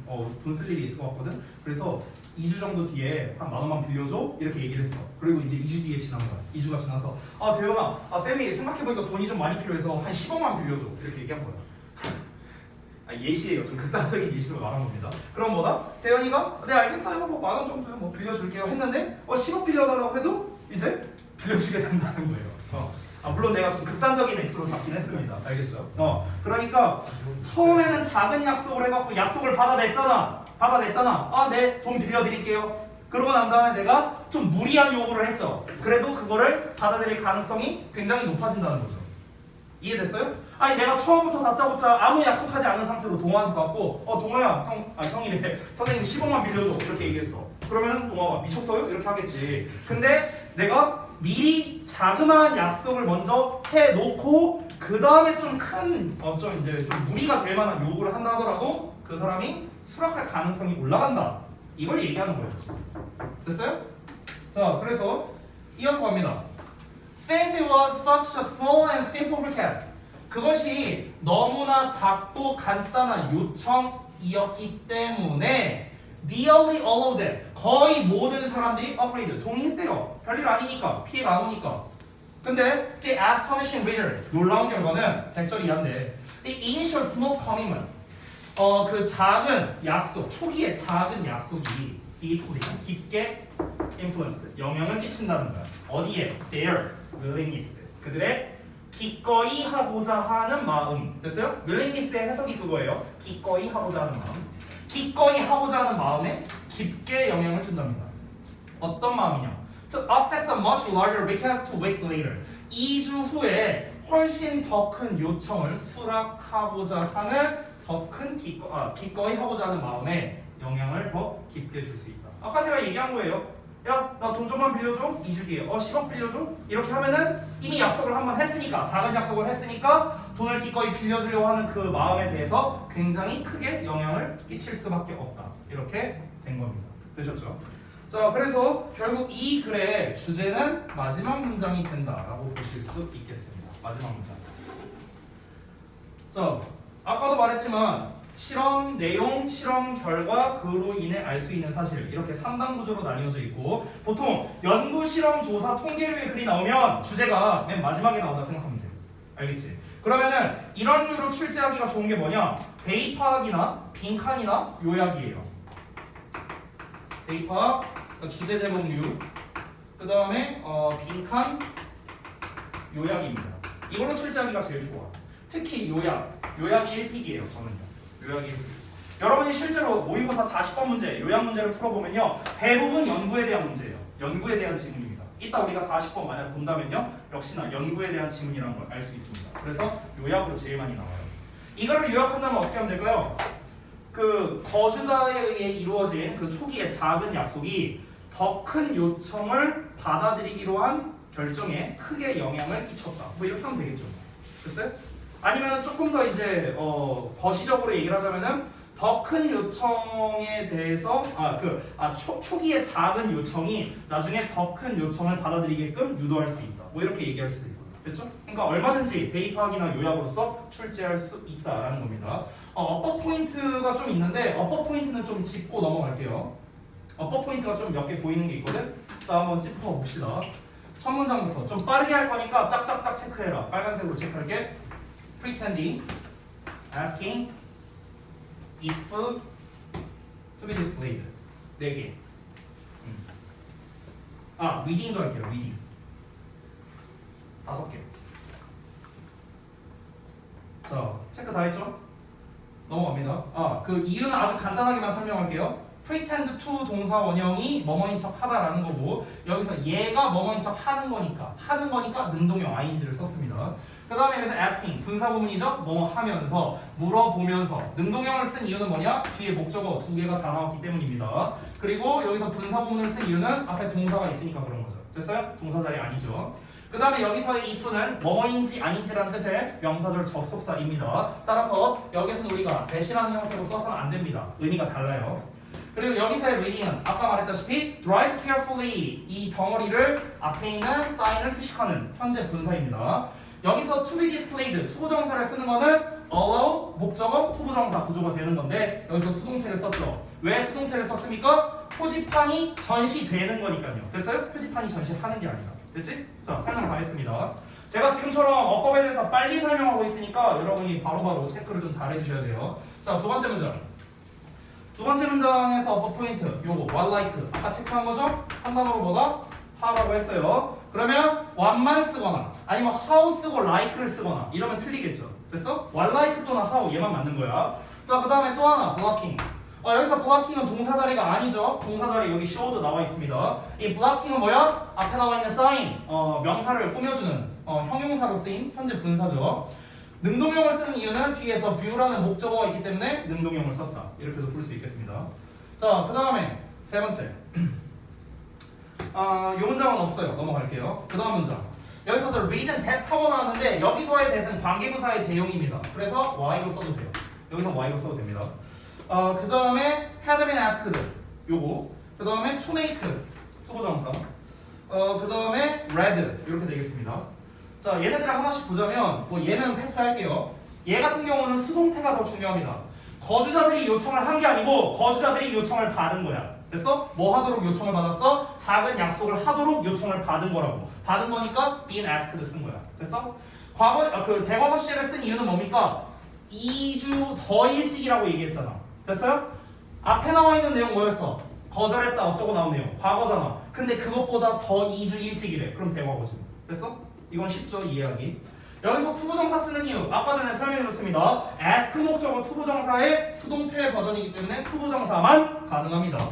돈 쓸 일이 있을 것 같거든. 그래서 2주 정도 뒤에 한 10,000원만 빌려줘. 이렇게 얘기를 했어. 그리고 이제 2주 뒤에 지난 거야. 2주가 지나서 대현아 쌤이 생각해보니까 돈이 좀 많이 필요해서 한 10억만 빌려줘. 이렇게 얘기한 거야. 예시예요. 좀 극단적인 예시로 말한 겁니다. 그럼 뭐다? 대현이가 네 알겠어요. 뭐 10,000원 정도요. 뭐 빌려줄게요 했는데 10억 빌려달라고 해도 이제 빌려주게 된다는 거예요. 물론 내가 좀 극단적인 X로 잡긴 했습니다. 알겠죠? 그러니까 처음에는 작은 약속을 해갖고 약속을 받아냈잖아. 내 돈 빌려드릴게요. 그러고 난 다음에 내가 좀 무리한 요구를 했죠. 그래도 그거를 받아들일 가능성이 굉장히 높아진다는 거죠. 이해됐어요? 아니 내가 처음부터 다짜고짜 아무 약속하지 않은 상태로 동호한테 갖고 동호야 형이래 선생님 10억만 빌려줘 이렇게 얘기했어. 그러면 동호가 미쳤어요? 이렇게 하겠지. 근데 내가 미리 자그마한 약속을 먼저 해놓고 그 다음에 좀 큰 좀 이제 좀 무리가 될 만한 요구를 한다 하더라도 그 사람이 수락할 가능성이 올라간다. 이걸 얘기하는 거예요. 됐어요? 자, 그래서 이어서 갑니다. Since it was such a small and simple request, 그것이 너무나 작고 간단한 요청이었기 때문에 nearly all of them, 거의 모든 사람들이 upgrade, 동의했대요. 별일 아니니까, 피해가 안 오니까. 근데 the astonishing reader, 놀라운 결과는 100절 이하인데 the initial small commitment, 그 작은 약속, 초기의 작은 약속이 deeply, 깊게 influenced, 영향을 끼친다는 거야. 어디에? Their willingness, 그들의 기꺼이 하고자 하는 마음. 됐어요? willingness의 해석이 그거예요. 기꺼이 하고자 하는 마음. 기꺼이 하고자 하는 마음에 깊게 영향을 준답니다. 어떤 마음이냐? To accept a much larger request 2 weeks later. 2주 후에 훨씬 더 큰 요청을 수락하고자 하는 더 큰 기꺼이 하고자 하는 마음에 영향을 더 깊게 줄 수 있다. 아까 제가 얘기한 거예요. 야, 나 돈 좀만 빌려줘. 2주 뒤에 10억 빌려줘. 이렇게 하면은 이미 약속을 한번 했으니까, 작은 약속을 했으니까 돈을 기꺼이 빌려주려고 하는 그 마음에 대해서 굉장히 크게 영향을 끼칠 수밖에 없다. 이렇게 된 겁니다. 되셨죠? 자, 그래서 결국 이 글의 주제는 마지막 문장이 된다라고 보실 수 있겠습니다. 마지막 문장. 자, 아까도 말했지만 실험 내용, 실험 결과, 그로 인해 알 수 있는 사실, 이렇게 3단 구조로 나뉘어져 있고, 보통 연구, 실험, 조사, 통계류의 글이 나오면 주제가 맨 마지막에 나온다 생각하면 돼요. 알겠지? 그러면은 이런 류로 출제하기가 좋은 게 뭐냐? 대입파악이나 빈칸이나 요약이에요. 대입파악, 주제 제목류, 그 다음에 빈칸, 요약입니다. 이걸로 출제하기가 제일 좋아. 특히 요약이 1픽이에요. 저는요. 요약이 1픽. 여러분이 실제로 모의고사 40번 문제, 요약 문제를 풀어보면요, 대부분 연구에 대한 문제예요. 연구에 대한 지문입니다. 이따 우리가 40번 만약 본다면요, 역시나 연구에 대한 지문이라는 걸 알 수 있습니다. 그래서 요약으로 제일 많이 나와요. 이거를 요약한다면 어떻게 하면 될까요? 그 거주자에 의해 이루어진 그 초기의 작은 약속이 더 큰 요청을 받아들이기로 한 결정에 크게 영향을 끼쳤다. 뭐 이렇게 하면 되겠죠. 됐어요? 아니면 조금 더 이제 거시적으로 얘기를 하자면은 더 큰 요청에 대해서 초기의 작은 요청이 나중에 더 큰 요청을 받아들이게끔 유도할 수 있다. 뭐 이렇게 얘기할 수도 있고. 됐죠? 그러니까 얼마든지 대입하기나 요약으로서 출제할 수 있다라는 겁니다. 어퍼 포인트가 좀 있는데 어퍼 포인트는 좀 짚고 넘어갈게요. 어퍼 포인트가 좀 몇 개 보이는 게 있거든. 자, 한번 짚어봅시다. 첫 문장부터 좀 빠르게 할 거니까 짝짝짝 체크해라. 빨간색으로 체크할게. Pretending, asking, if to be displayed. 4개. reading도 할게요. reading. 5개. 자, 체크 다 했죠? 넘어갑니다. 그 이유는 아주 간단하게만 설명할게요. pretend to 동사 원형이 뭐뭐인 척 하다라는 거고, 여기서 얘가 뭐뭐인 척 하는 거니까 능동형 ing를 썼습니다. 그 다음에 여기서 asking 분사 구문이죠. 뭐뭐 하면서, 물어보면서. 능동형을 쓴 이유는 뭐냐? 뒤에 목적어 2개가 다 나왔기 때문입니다. 그리고 여기서 분사 구문을 쓴 이유는 앞에 동사가 있으니까 그런 거죠. 됐어요? 동사 자리 아니죠. 그 다음에 여기서의 if는 뭐뭐인지 아닌지라는 뜻의 명사절 접속사입니다. 따라서 여기서는 우리가 대시라는 형태로 써서는 안 됩니다. 의미가 달라요. 그리고 여기서의 reading은 아까 말했다시피 drive carefully, 이 덩어리를 앞에 있는 sign을 수식하는 현재 분사입니다. 여기서 to be displayed, 투부정사를 쓰는 거는 allow, 목적어, 투부정사 구조가 되는 건데 여기서 수동태를 썼죠. 왜 수동태를 썼습니까? 표지판이 전시되는 거니까요. 됐어요? 표지판이 전시하는 게 아니라. 됐지? 자, 설명 다 했습니다. 제가 지금처럼 어법에 대해서 빨리 설명하고 있으니까 여러분이 바로바로 체크를 좀 잘 해주셔야 돼요. 자, 두 번째 문장. 두 번째 문장에서 어법 포인트 요거 what like 아까 체크한 거죠? 한 단어로 뭐가? 하라고 했어요. 그러면 what만 쓰거나 아니면 how 쓰고 like를 쓰거나 이러면 틀리겠죠. 됐어? what like 또는 how 얘만 맞는 거야. 자, 그 다음에 또 하나 blocking. 여기서 blocking은 동사 자리가 아니죠. 동사 자리 여기 show도 나와 있습니다. 이 blocking은 뭐야? 앞에 나와 있는 sign, 명사를 꾸며주는 형용사로 쓰인 현재 분사죠. 능동형을 쓰는 이유는 뒤에 the view라는 목적어가 있기 때문에 능동형을 썼다. 이렇게도 볼 수 있겠습니다. 자, 그 다음에 세 번째. 이 문장은 없어요. 넘어갈게요. 그 다음 문장. 여기서 the reason that 하고 나왔는데 여기서의 that은 관계부사의 대용입니다. 그래서 y로 써도 돼요. 여기서 y로 써도 됩니다. 그 다음에 had been asked 요거. 그 다음에 to make 투부정사. 그 다음에 read 이렇게 되겠습니다. 자, 얘네들 하나씩 보자면 뭐 얘는 패스할게요. 얘 같은 경우는 수동태가 더 중요합니다. 거주자들이 요청을 한 게 아니고 거주자들이 요청을 받은 거야. 됐어? 뭐 하도록 요청을 받았어? 작은 약속을 하도록 요청을 받은 거라고. 받은 거니까 being asked 쓴 거야. 됐어? 과거 그 대과거 시제를 쓴 이유는 뭡니까? 2주 더 일찍이라고 얘기했잖아. 됐어요? 앞에 나와 있는 내용 뭐였어? 거절했다 어쩌고 나온 내용. 과거잖아. 근데 그것보다 더 2주 일찍이래. 그럼 대과거지. 됐어? 이건 쉽죠? 이해하기. 여기서 투부정사 쓰는 이유 아까 전에 설명해줬습니다. ask 목적어 투부정사의 수동태 버전이기 때문에 투부정사만 가능합니다.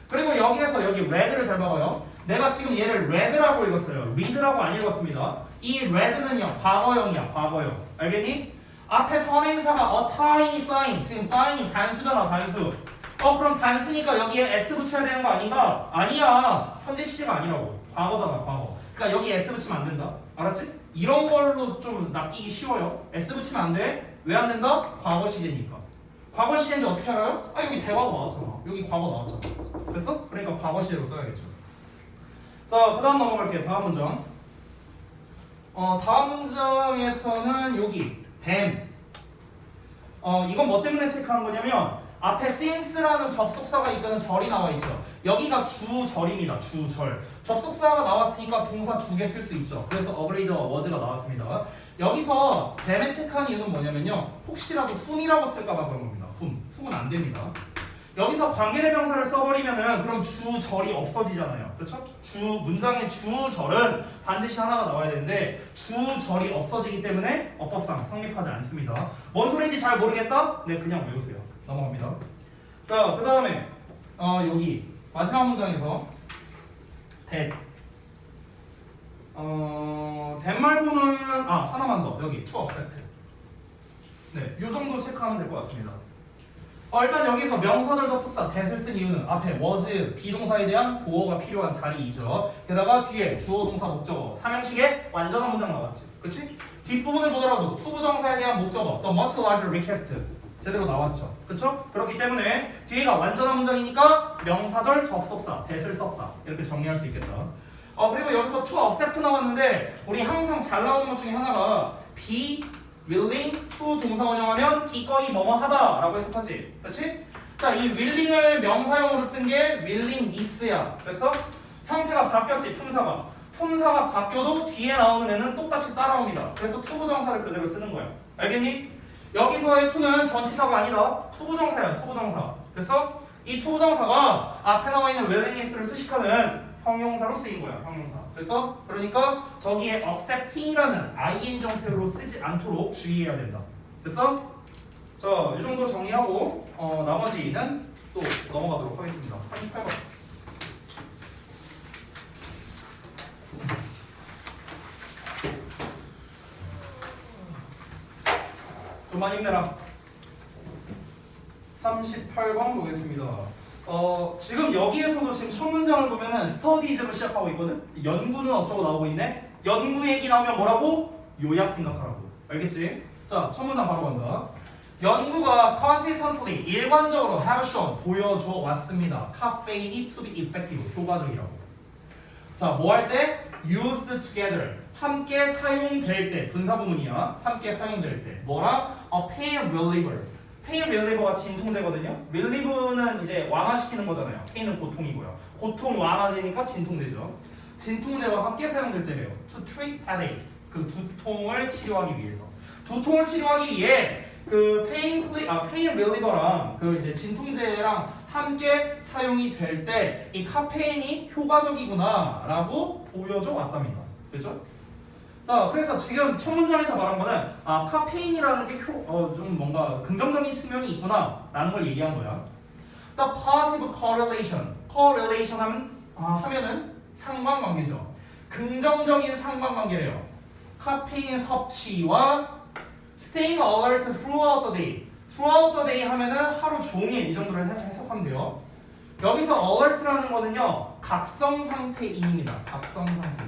그리고 여기에서 여기 read를 잘 봐봐요. 내가 지금 얘를 read라고 읽었어요. read라고 안 읽었습니다. 이 read는요 과거형이야. 과거형. 알겠니? 앞에 선행사가 a tiny sign. 지금 sign이 단수잖아. 단수. 그럼 단수니까 여기에 s 붙여야 되는 거 아닌가? 아니야. 현재 시제가 아니라고. 과거잖아. 과거. 그러니까 여기 s 붙이면 안 된다. 알았지? 이런 걸로 좀 낚이기 쉬워요. s 붙이면 안 돼. 왜 안 된다? 과거 시제니까. 과거 시제인지 어떻게 알아요? 여기 대과거 나왔잖아. 여기 과거 나왔잖아. 됐어? 그러니까 과거 시제로 써야겠죠. 자, 그 다음 넘어갈게요. 다음 문장. 다음 문장에서는 여기 them. 이건 뭐 때문에 체크하는 거냐면 앞에 since라는 접속사가 이끄는 절이 나와 있죠. 여기가 주절입니다. 주절. 접속사가 나왔으니까 동사 두 개 쓸 수 있죠. 그래서 upgrade와 was가 나왔습니다. 여기서 them에 체크한 이유는 뭐냐면요. 혹시라도 whom이라고 쓸까봐 그런 겁니다. whom은 안 됩니다. 여기서 관계대명사를 써버리면은 그럼 주절이 없어지잖아요. 그렇죠? 문장의 주절은 반드시 하나가 나와야 되는데 주절이 없어지기 때문에 어법상 성립하지 않습니다. 뭔 소리인지 잘 모르겠다? 네, 그냥 외우세요. 넘어갑니다. 자, 그 다음에 여기 마지막 문장에서 that 말고는 하나만 더 여기 to accept. 네, 요 정도 체크하면 될 것 같습니다. 일단 여기서 명사절 접속사 that을 쓴 이유는 앞에 was 비동사에 대한 보어가 필요한 자리이죠. 게다가 뒤에 주어 동사 목적어 삼형식의 완전한 문장 나왔지. 그치? 뒷부분을 보더라도 투부정사에 대한 목적어 the much larger request 제대로 나왔죠. 그쵸? 그렇기 때문에 뒤에가 완전한 문장이니까 명사절 접속사 that을 썼다. 이렇게 정리할 수 있겠다. 그리고 여기서 to accept 나왔는데 우리 항상 잘 나오는 것 중에 하나가 be willing to 동사 원형하면 기꺼이 뭐뭐 하다 라고 해석하지. 그렇지? 자, 이 willing을 명사형으로 쓴 게 willingness야. 됐어? 형태가 바뀌었지. 품사가 바뀌어도 뒤에 나오는 애는 똑같이 따라옵니다. 그래서 투부정사를 그대로 쓰는 거야. 알겠니? 여기서의 to는 전치사가 아니다. 투부정사야. 투부정사. 됐어? 이 투부정사가 앞에 나와 있는 willingness를 수식하는 형용사로 쓰인 거야. 형용사. 그래서 그러니까 저기에 accepting이라는 ing 형태로 쓰지 않도록 주의해야 된다. 됐어? 자, 이 정도 정리하고 나머지는 또 넘어가도록 하겠습니다. 38번. 좀만 힘내라. 38번 보겠습니다. 지금 여기에서도 지금 첫 문장을 보면은 스터디즈로 시작하고 있거든? 연구는 어쩌고 나오고 있네? 연구 얘기 나오면 뭐라고? 요약 생각하라고. 알겠지? 자, 첫 문장 바로 간다. 연구가 consistently, 일관적으로 have shown, 보여줘 왔습니다. 카페인이 to be effective, 효과적이라고. 자, 뭐 할 때? used together, 함께 사용될 때, 분사구문이야. 함께 사용될 때. 뭐라? A pain reliever. pain reliever가 진통제거든요. relieve는 이제 완화시키는 거잖아요. pain은 고통이고요. 고통 완화되니까 진통제죠. 진통제와 함께 사용될 때래요. To treat headaches. 그 두통을 치료하기 위해서. 두통을 치료하기 위해 그 pain reliever랑 그 이제 진통제랑 함께 사용이 될 때 이 카페인이 효과적이구나라고 보여줘 왔답니다. 그렇죠? 자, 그래서 지금 첫 문장에서 말한 거는 카페인이라는 게 좀 뭔가 긍정적인 측면이 있구나라는 걸 얘기한 거야. The positive correlation. correlation 하면은 상관관계죠. 긍정적인 상관관계래요. 카페인 섭취와 staying alert throughout the day. throughout the day 하면은 하루 종일 이 정도로 해석하면 돼요. 여기서 alert라는 거는요, 각성 상태인입니다. 각성 상태.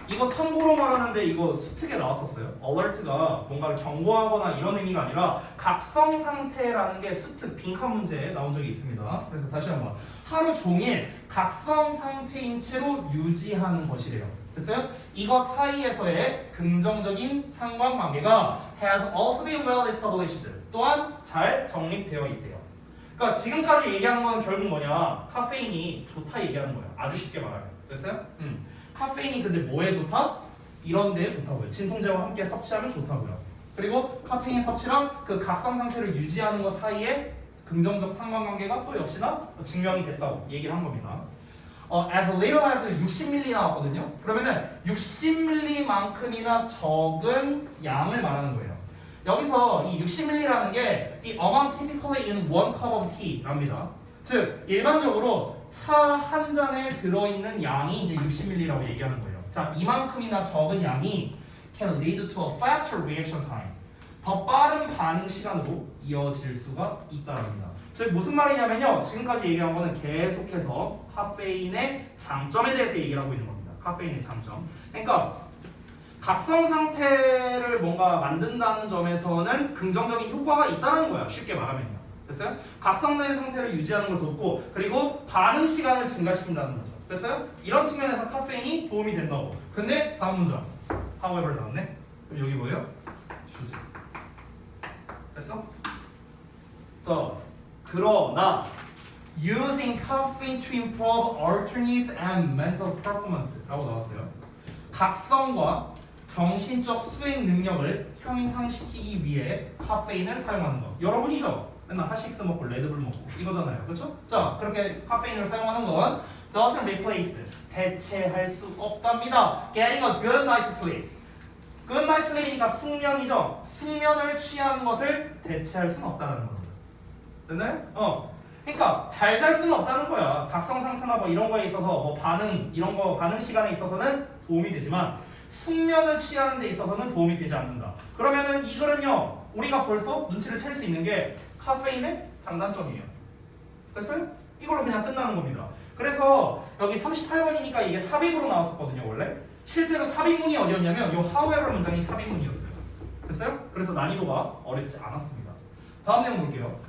이거 참고로 말하는데 이거 수특에 나왔었어요. alert가 뭔가를 경고하거나 이런 의미가 아니라 각성 상태라는 게 수특 빈칸 문제에 나온 적이 있습니다. 그래서 다시 한번 하루 종일 각성 상태인 채로 유지하는 것이래요. 됐어요? 이거 사이에서의 긍정적인 상관관계가 has also been well established. 또한 잘 정립되어 있대요. 그러니까 지금까지 얘기하는 건 결국 뭐냐? 카페인이 좋다 얘기하는 거예요. 아주 쉽게 말하면. 됐어요? 카페인이 근데 뭐에 좋다? 이런 데에 좋다고요. 진통제와 함께 섭취하면 좋다고요. 그리고 카페인 섭취랑 그 각성 상태를 유지하는 것 사이에 긍정적 상관관계가 또 역시나 증명이 됐다고 얘기를 한 겁니다. as little as 60ml 나왔거든요. 그러면은 60ml만큼이나 적은 양을 말하는 거예요. 여기서 이 60ml라는 게 the amount typically in one cup of tea랍니다. 즉 일반적으로 차 한 잔에 들어있는 양이 이제 60ml라고 얘기하는 거예요. 자, 이만큼이나 적은 양이 can lead to a faster reaction time. 더 빠른 반응 시간으로 이어질 수가 있다랍니다. 즉 무슨 말이냐면요, 지금까지 얘기한 거는 계속해서 카페인의 장점에 대해서 얘기를 하고 있는 겁니다. 카페인의 장점. 그러니까 각성 상태를 뭔가 만든다는 점에서는 긍정적인 효과가 있다는 거야. 쉽게 말하면요. 됐어요? 각성된 상태를 유지하는 걸 돕고, 그리고 반응 시간을 증가시킨다는 거죠. 됐어요? 이런 측면에서 카페인이 도움이 된다고. 근데 다음 문장 however 나왔네. 그럼 여기 뭐예요? 주제. 됐어? 자, 그러나 using caffeine to improve alertness and mental performance 라고 나왔어요. 각성과 정신적 수행 능력을 향상시키기 위해 카페인을 사용하는 것. 여러분이죠? 맨날 핫식스 먹고 레드불 먹고 이거잖아요. 그렇죠? 자, 그렇게 카페인을 사용하는 건 doesn't replace, 대체할 수 없답니다. Getting a good night's sleep. good night's sleep이니까 숙면이죠. 숙면을 취하는 것을 대체할 수는 없다는 겁니다. 됐나요? 그러니까 잘 잘 수는 없다는 거야. 각성 상태나 뭐 이런 거에 있어서 뭐 반응 이런 거 반응 시간에 있어서는 도움이 되지만 숙면을 취하는 데 있어서는 도움이 되지 않는다. 그러면은 이 글은요, 우리가 벌써 눈치를 챌 수 있는 게 카페인의 장단점이에요. 됐어요? 이걸로 그냥 끝나는 겁니다. 그래서 여기 38번이니까 이게 삽입으로 나왔었거든요, 원래. 실제로 삽입문이 어디였냐면 이 however 문장이 삽입문이었어요. 됐어요? 그래서 난이도가 어렵지 않았습니다. 다음 내용 볼게요.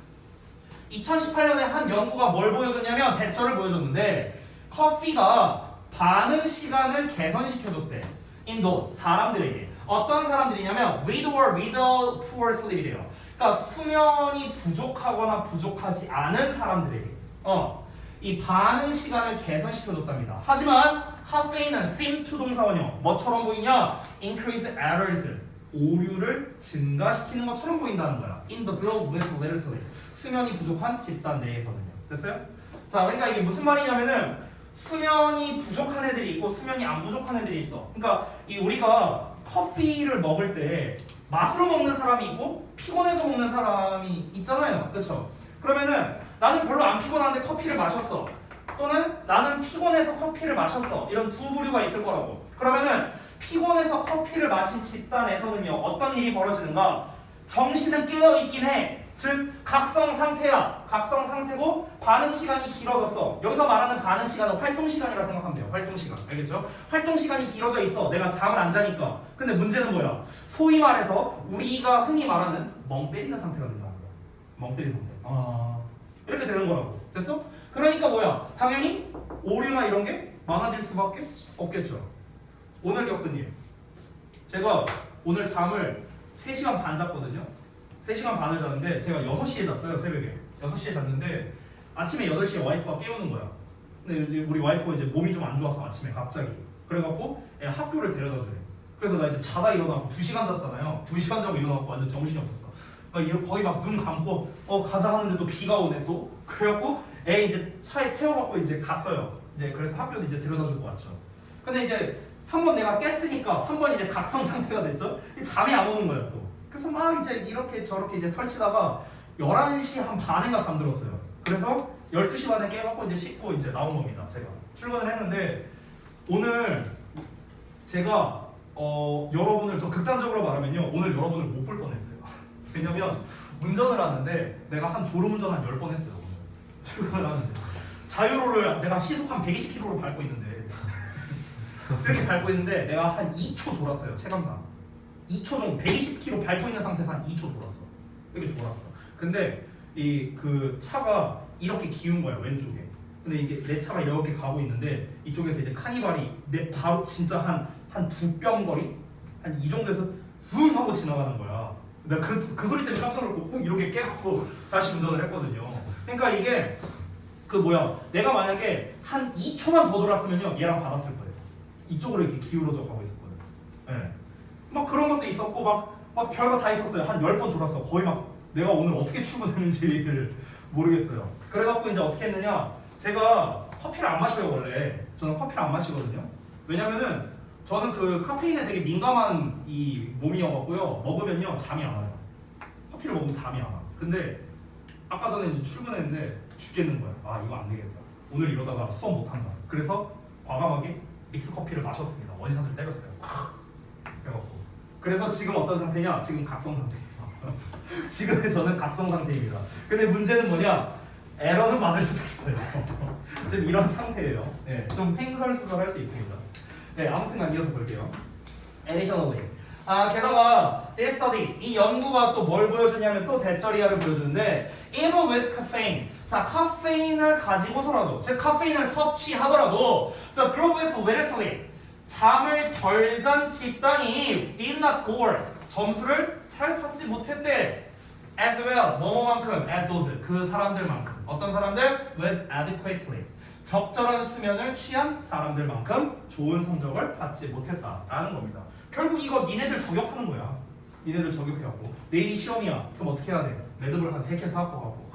2018년에 한 연구가 뭘 보여줬냐면 대처를 보여줬는데 커피가 반응 시간을 개선시켜줬대. in those 사람들에게. 어떤 사람들이냐면 with or without poor sleep이래요. 그러니까 수면이 부족하거나 부족하지 않은 사람들에게 이 반응 시간을 개선시켜줬답니다. 하지만 카페인은 seem to 동사원형 뭐처럼 보이냐? increase errors 오류를 증가시키는 것처럼 보인다는 거야. in the group with little sleep 수면이 부족한 집단 내에서는요. 됐어요? 자, 그러니까 이게 무슨 말이냐면은 수면이 부족한 애들이 있고 수면이 안 부족한 애들이 있어. 그러니까 이 우리가 커피를 먹을 때 맛으로 먹는 사람이 있고 피곤해서 먹는 사람이 있잖아요. 그렇죠? 그러면은 나는 별로 안 피곤한데 커피를 마셨어. 또는 나는 피곤해서 커피를 마셨어. 이런 두 부류가 있을 거라고. 그러면은 피곤해서 커피를 마신 집단에서는요, 어떤 일이 벌어지는가? 정신은 깨어있긴 해. 즉 각성 상태야. 각성 상태고 반응 시간이 길어졌어. 여기서 말하는 반응 시간은 활동 시간이라 생각하면 돼요. 활동 시간. 알겠죠? 활동 시간이 길어져 있어. 내가 잠을 안 자니까. 근데 문제는 뭐야? 소위 말해서 우리가 흔히 말하는 멍 때리는 상태가 된다는 거야. 멍 때리는 상태. 이렇게 되는 거라고. 됐어? 그러니까 뭐야? 당연히 오류나 이런 게 많아질 수밖에 없겠죠. 오늘 겪은 일. 제가 오늘 잠을 3시간 반 잤거든요. 3시간 반을 잤는데 제가 6시에 잤어요. 새벽에 6시에 잤는데 아침에 8시에 와이프가 깨우는 거야. 근데 이제 우리 와이프가 이제 몸이 좀 안 좋았어. 아침에 갑자기. 그래갖고 애 학교를 데려다 주래. 그래서 나 이제 자다 일어나고 2시간 잤잖아요. 2시간 자고 일어나고 완전 정신이 없었어. 거의 막 눈 감고 가자 하는데 또 비가 오네 또. 그래갖고 애 이제 차에 태워갖고 이제 갔어요. 이제 그래서 학교도 이제 데려다 주고 왔죠. 근데 이제 한 번 내가 깼으니까 한 번 이제 각성 상태가 됐죠. 잠이 안 오는 거예요 또. 그래서 막 이제 이렇게 저렇게 이제 설치다가 11시 한 반인가 잠들었어요. 그래서 12시 반에 깨갖고 이제 씻고 이제 나온 겁니다. 제가 출근을 했는데 오늘 제가 여러분을 좀 극단적으로 말하면요, 오늘 여러분을 못 볼 뻔했어요. 왜냐면 운전을 하는데 내가 한 졸음운전 한 10번 했어요. 오늘 출근을 하는데 자유로를 내가 시속 한 120km로 밟고 있는데 이렇게 밟고 있는데 내가 한 2초 졸았어요. 체감상 2초 정도 120km 밟고 있는 상태에서 한 2초 졸았어. 이렇게 졸았어. 근데 이 그 차가 이렇게 기운 거야 왼쪽에. 근데 이게 내 차가 이렇게 가고 있는데 이쪽에서 이제 카니발이 내 바로 진짜 한 두 뼘 거리 한 이 정도에서 웅 하고 지나가는 거야. 내가 그 소리 때문에 깜짝 놀고 훅 이렇게 깨갖고 다시 운전을 했거든요. 그러니까 이게 그 뭐야, 내가 만약에 한 2초만 더 졸았으면요 얘랑 받았을 거예요. 이쪽으로 이렇게 기울어져 가고 있었거든요. 예. 막 그런 것도 있었고 막 별거 다 있었어요. 한 10번 졸았어. 거의 막 내가 오늘 어떻게 출근했는지를 모르겠어요. 그래갖고 이제 어떻게 했느냐, 제가 커피를 안 마셔요. 원래 저는 커피를 안 마시거든요. 왜냐면은 저는 그 카페인에 되게 민감한 이 몸이어갖고요, 먹으면요 잠이 안 와요. 커피를 먹으면 잠이 안 와. 근데 아까 전에 이제 출근했는데 죽겠는 거야. 아 이거 안 되겠다. 오늘 이러다가 수업 못 한다. 그래서 과감하게 믹스 커피를 마셨습니다. 원샷을 때렸어요. 그래갖고 그래서 지금 어떤 상태냐? 지금 각성 상태예요. 지금 저는 각성 상태입니다. 근데 문제는 뭐냐? 에러는 많을 수도 있어요. 지금 이런 상태예요. 네, 좀 횡설수설할 수 있습니다. 네, 아무튼간 이어서 볼게요. Additionally, 게다가 this study, 이 연구가 또 뭘 보여주냐면 또 대쩌리야를 보여주는데 even with caffeine, 자 카페인을 가지고서라도, 즉 카페인을 섭취하더라도 the group with little sleep, 잠을 덜 잔 집단이 did not score, 점수를 잘 받지 못했대. as well, 뭐뭐만큼, as those, 그 사람들만큼. 어떤 사람들? with adequate sleep, 적절한 수면을 취한 사람들만큼 좋은 성적을 받지 못했다라는 겁니다. 결국 이거 니네들 저격하는 거야. 니네들 저격해갖고 내일이 시험이야. 그럼 어떻게 해야 돼? 레드불 한 3캔 사갖고 가고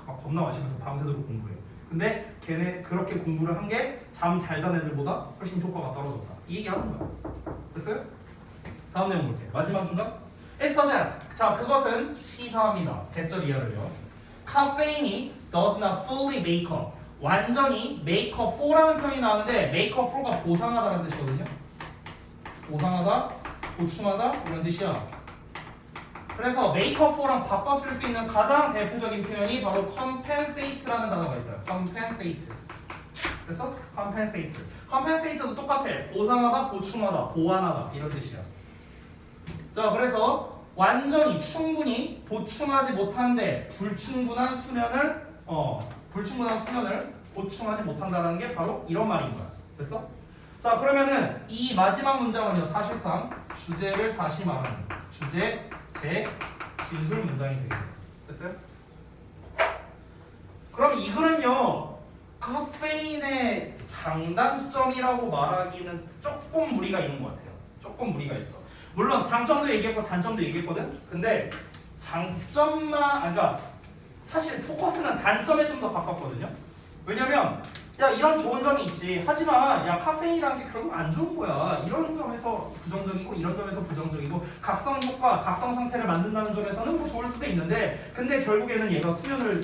막 겁나 마시면서 밤새도록 공부해. 근데 걔네 그렇게 공부를 한 게 잠 잘 잔 애들보다 훨씬 효과가 떨어졌다. 이 얘기 하는 거야. 됐어요? 다음 내용 볼게요. 마지막인가? It suggests. 자, 그것은 시사합니다. 대절이야를요. 카페인이 does not fully make up. 완전히 make up for라는 표현이 나오는데 make up for가 보상하다라는 뜻이거든요. 보상하다, 보충하다 이런 뜻이야. 그래서 make up for랑 바꿔 쓸 수 있는 가장 대표적인 표현이 바로 compensate라는 단어가 있어요. compensate. 그래서 compensate. compensate도 똑같아. 보상하다, 보충하다, 보완하다 이런 뜻이야. 자, 그래서 완전히 충분히 보충하지 못한데 불충분한 수면을 보충하지 못한다는 게 바로 이런 말인 거야. 됐어? 자, 그러면은 이 마지막 문장은요 사실상 주제를 다시 말하는 주제, 제, 진술 문장이 되겠네요. 됐어요? 그럼 이 글은요 카페인의 장단점이라고 말하기는 조금 무리가 있는 것 같아요. 조금 무리가 있어. 물론 장점도 얘기했고 단점도 얘기했거든. 근데 장점만, 그러니까 사실 포커스는 단점에 좀 더 가깝거든요. 왜냐면 야 이런 좋은 점이 있지. 하지만 야 카페인이라는 게 결국 안 좋은 거야. 이런 점에서 부정적이고 이런 점에서 부정적이고 각성 효과, 각성 상태를 만든다는 점에서는 뭐 좋을 수도 있는데 근데 결국에는 얘가 수면을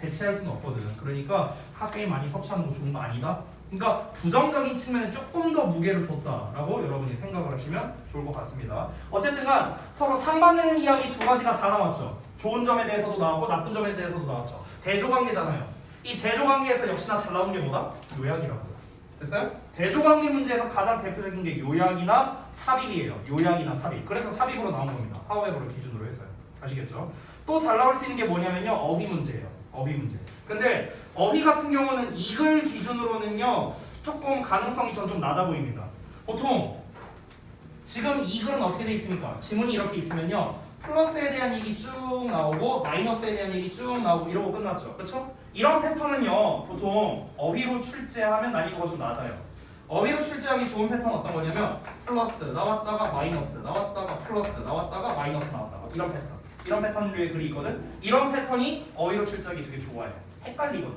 대체할 수는 없거든. 그러니까 카페인 많이 섭취하는 거 좋은 거 아니다. 그러니까 부정적인 측면에 조금 더 무게를 뒀다라고 여러분이 생각을 하시면 좋을 것 같습니다. 어쨌든간 서로 상반되는 이야기 두 가지가 다 나왔죠. 좋은 점에 대해서도 나왔고 나쁜 점에 대해서도 나왔죠. 대조관계잖아요. 이 대조관계에서 역시나 잘 나오는 게 뭐다? 요약이라고요. 됐어요? 대조관계 문제에서 가장 대표적인 게 요약이나 삽입이에요. 요약이나 삽입. 그래서 삽입으로 나온 겁니다. 하우에버를 기준으로 해서요. 아시겠죠? 또 잘 나올 수 있는 게 뭐냐면요. 어휘 문제예요. 어휘 문제. 근데 어휘 같은 경우는 이 글 기준으로는요. 조금 가능성이 전 좀 낮아 보입니다. 보통 지금 이 글은 어떻게 돼 있습니까? 지문이 이렇게 있으면요. 플러스에 대한 얘기 쭉 나오고 마이너스에 대한 얘기 쭉 나오고 이러고 끝났죠. 그렇죠? 이런 패턴은요. 보통 어휘로 출제하면 난이도가 좀 낮아요. 어휘로 출제하기 좋은 패턴은 어떤 거냐면 플러스 나왔다가 마이너스 나왔다가 플러스 나왔다가 마이너스 나왔다가 이런 패턴. 이런 패턴류의 글이 있거든. 이런 패턴이 어휘로 출제하기 되게 좋아요. 헷갈리거든.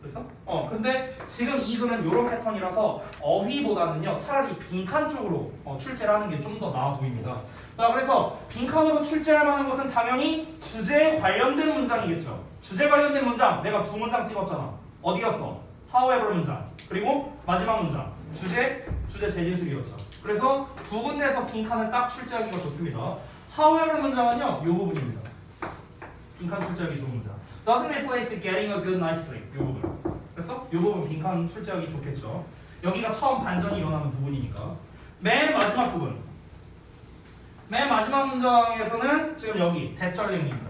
됐어? 근데 지금 이 글은 이런 패턴이라서 어휘보다는요 차라리 빈칸 쪽으로 출제를 하는 게 좀 더 나아 보입니다. 자, 그래서 빈칸으로 출제할 만한 것은 당연히 주제에 관련된 문장이겠죠. 주제 관련된 문장 내가 두 문장 찍었잖아. 어디였어? however 문장 그리고 마지막 문장 주제 재진술이었죠. 그래서 두 군데에서 빈칸을 딱 출제하기가 좋습니다. however 문장은요 이 부분입니다. 빈칸 출제하기 좋은 문장. Doesn't replace getting a good night's sleep. 이 부분. 그래서 이 부분 빈칸 출제하기 좋겠죠. 여기가 처음 반전이 일어나는 부분이니까. 맨 마지막 부분. 맨 마지막 문장에서는 지금 여기 대절링입니다.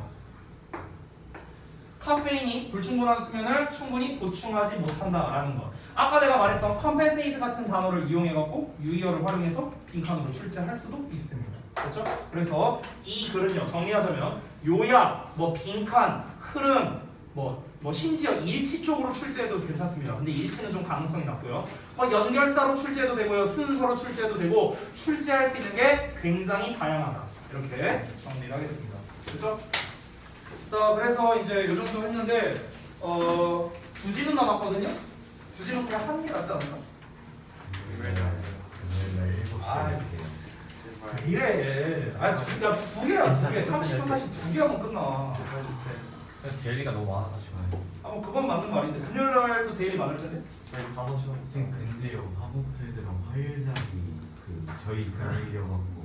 카페인이 불충분한 수면을 충분히 보충하지 못한다라는 것. 아까 내가 말했던 compensate 같은 단어를 이용해갖고 유의어를 활용해서 빈칸으로 출제할 수도 있습니다. 그렇죠? 그래서 이 글은요 정리하자면 요약, 뭐 빈칸, 흐름, 뭐 심지어 일치 쪽으로 출제해도 괜찮습니다. 근데 일치는 좀 가능성이 낮고요. 연결사로 출제해도 되고요, 순서로 출제해도 되고 출제할 수 있는 게 굉장히 다양하다. 이렇게 정리를 하겠습니다. 그렇죠? 자, 그래서 이제 이 정도 했는데 2지는 남았거든요. 2지는 그냥 하는 게 낫지 않을까? 금요일날 7시에 이렇게 이래. 두 개야, 두 개. 30분 사실 두 개하면 끝나. 그래서 데일리가 너무 많아가지고. 뭐 그건 맞는 말인데 금요일 날도 데일이 많을 텐데. 저희 단어 시험 선생님 근데요 화목들들은 화요일날이 그 저희 금요일이어갖고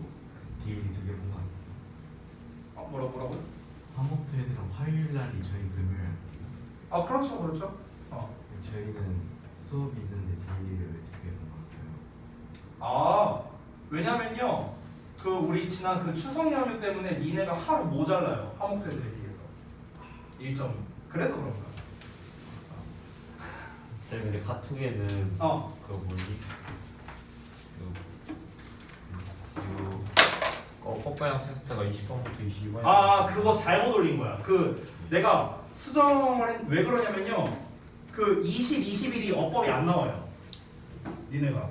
데일리 2개 본 거 아니에요? 뭐라고요? 화목들들은 화요일날이 저희 금요일 그렇죠. 저희는 수업이 있는데 데일리를 2개 본 거 같아요. 왜냐면요. 그 우리 지난 그 추석 연휴 때문에 니네가 하루 모자라요. 화목들에 비해서 일정이. 그래서 그런 거야. 쌤 근데 카톡에는 어. 그 뭐지? 뽀뽀양 테스트가 20번부터 25번. 그거 잘못 올린 거야. 내가 수정을 왜 그러냐면요. 그 20, 21이 어법이 안 나와요. 니네가.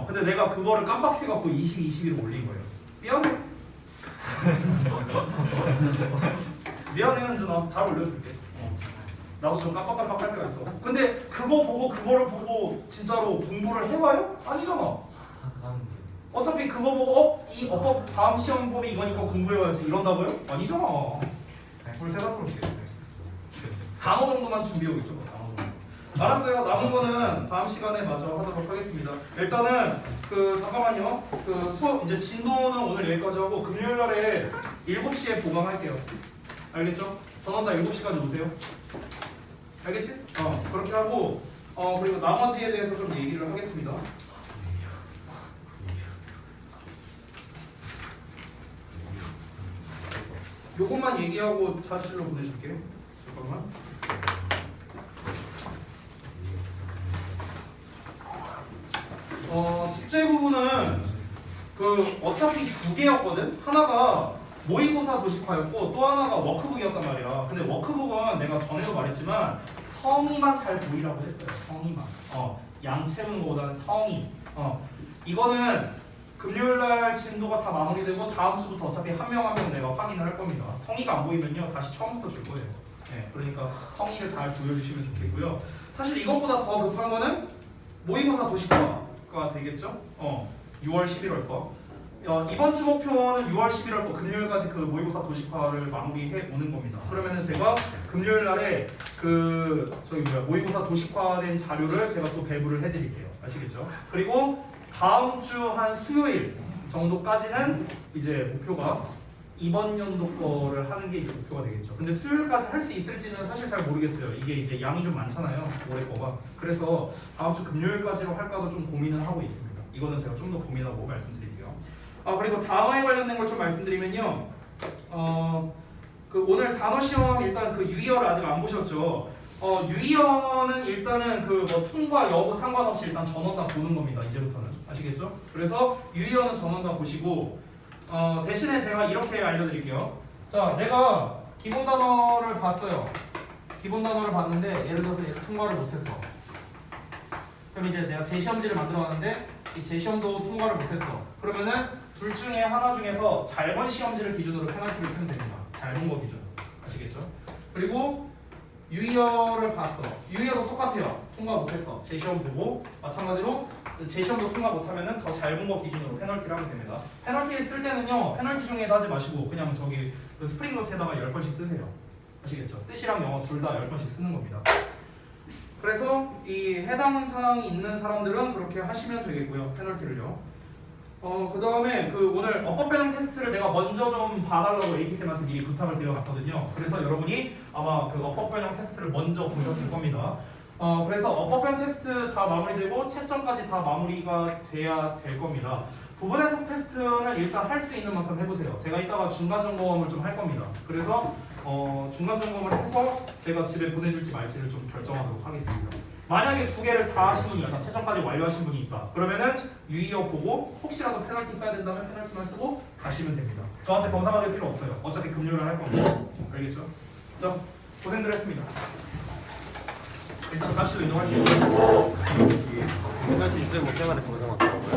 근데 내가 그거를 깜빡해갖고 20, 21을 올린 거예요. 미안해. 미안해 현준아. 잘 올려줄게. 나도 좀 깜빡깜빡할 때가 있어. 근데 그거를 보고 진짜로 공부를 해봐요? 아니잖아. 어차피 그거 보고 이 어법 다음 시험 범위 이거니까 공부해야지 이런다고요? 아니잖아. 우리 세다 풀을게. 단어 정도만 준비해오겠죠. 단어 정도. 알았어요. 남은 거는 다음 시간에 마저 하도록 하겠습니다. 일단은 잠깐만요. 수업 이제 진도는 오늘 여기까지 하고 금요일 날에 7시에 보강할게요. 알겠죠? 전원 다 7시까지 오세요. 알겠지? 그렇게 하고 그리고 나머지에 대해서 좀 얘기를 하겠습니다. 요것만 얘기하고 자실로 보내줄게요. 잠깐만. 숙제 부분은 어차피 두 개였거든. 하나가 모의고사 도식화였고 또 하나가 워크북이었단 말이야. 근데 워크북은 내가 전에도 말했지만 성의만 잘 보이라고 했어요. 성의만. 양 채우는 거보다는 성의. 이거는 금요일날 진도가 다 마무리되고 다음 주부터 어차피 한 명 한 명 내가 확인을 할 겁니다. 성의가 안 보이면요 다시 처음부터 줄 거예요. 그러니까 성의를 잘 보여주시면 좋겠고요. 사실 이것보다 더 급한 거는 모의고사 도식화가 되겠죠. 6월 11월 거. 이번 주 목표는 6월 11월 거 금요일까지 그 모의고사 도식화를 마무리해 오는 겁니다. 그러면은 제가 금요일 날에 모의고사 도식화된 자료를 제가 또 배부를 해드릴게요. 아시겠죠? 그리고 다음 주 한 수요일 정도까지는 이제 목표가 이번 연도 거를 하는 게 이제 목표가 되겠죠. 근데 수요일까지 할 수 있을지는 사실 잘 모르겠어요. 이게 이제 양이 좀 많잖아요. 올해 거가. 그래서 다음 주 금요일까지로 할까도 좀 고민을 하고 있습니다. 이거는 제가 좀 더 고민하고 말씀드릴게요. 그리고 단어에 관련된 걸 좀 말씀드리면요. 오늘 단어 시험 일단 유의어를 아직 안 보셨죠? 유의어는 일단은 통과 여부 상관없이 일단 전원 다 보는 겁니다. 이제부터는 아시겠죠? 그래서 유의어는 전원 다 보시고 대신에 제가 이렇게 알려드릴게요. 자, 내가 기본 단어를 봤어요. 기본 단어를 봤는데 예를 들어서 얘를 통과를 못했어. 그럼 이제 내가 제시험지를 만들어왔는데 이 제시험도 통과를 못했어. 그러면은 둘 중에 하나 중에서 잘 본 시험지를 기준으로 페널티를 쓰면 됩니다. 잘 본 거 기준. 아시겠죠? 그리고 유이어를 봤어. 유이어도 똑같아요. 통과 못했어. 제 시험 보고 마찬가지로 제 시험도 통과 못하면은 더 잘 본 거 기준으로 페널티를 하면 됩니다. 페널티 쓸 때는요. 페널티 중에도 하지 마시고 그냥 저기 그 스프링 노트에다가 10번씩 쓰세요. 아시겠죠? 뜻이랑 영어 둘 다 10번씩 쓰는 겁니다. 그래서 이 해당 사항이 있는 사람들은 그렇게 하시면 되겠고요. 페널티를요. 그 다음에 그 오늘 어법 변형 테스트를 내가 먼저 좀 봐달라고 AT쌤한테 미리 부탁을 드려놨거든요. 그래서 여러분이 아마 그 어법 변형 테스트를 먼저 보셨을 겁니다. 그래서 어법 변형 테스트 다 마무리되고 채점까지 다 마무리가 돼야 될 겁니다. 부분 해석 테스트는 일단 할 수 있는 만큼 해보세요. 제가 이따가 중간 점검을 좀 할 겁니다. 그래서 중간 점검을 해서 제가 집에 보내줄지 말지를 좀 결정하도록 하겠습니다. 만약에 두 개를 다 하신 분이 있다, 채점까지 완료하신 분이 있다, 그러면은 유의어 보고 혹시라도 페널티 써야 된다면 페널티만 쓰고 가시면 됩니다. 저한테 검사가 될 필요 없어요. 어차피 금요일에 할 겁니다. 알겠죠? 자, 고생들 했습니다. 일단 잠시 이동할게요. 페널티 있으면 못 때마다 검사 맞더라고요.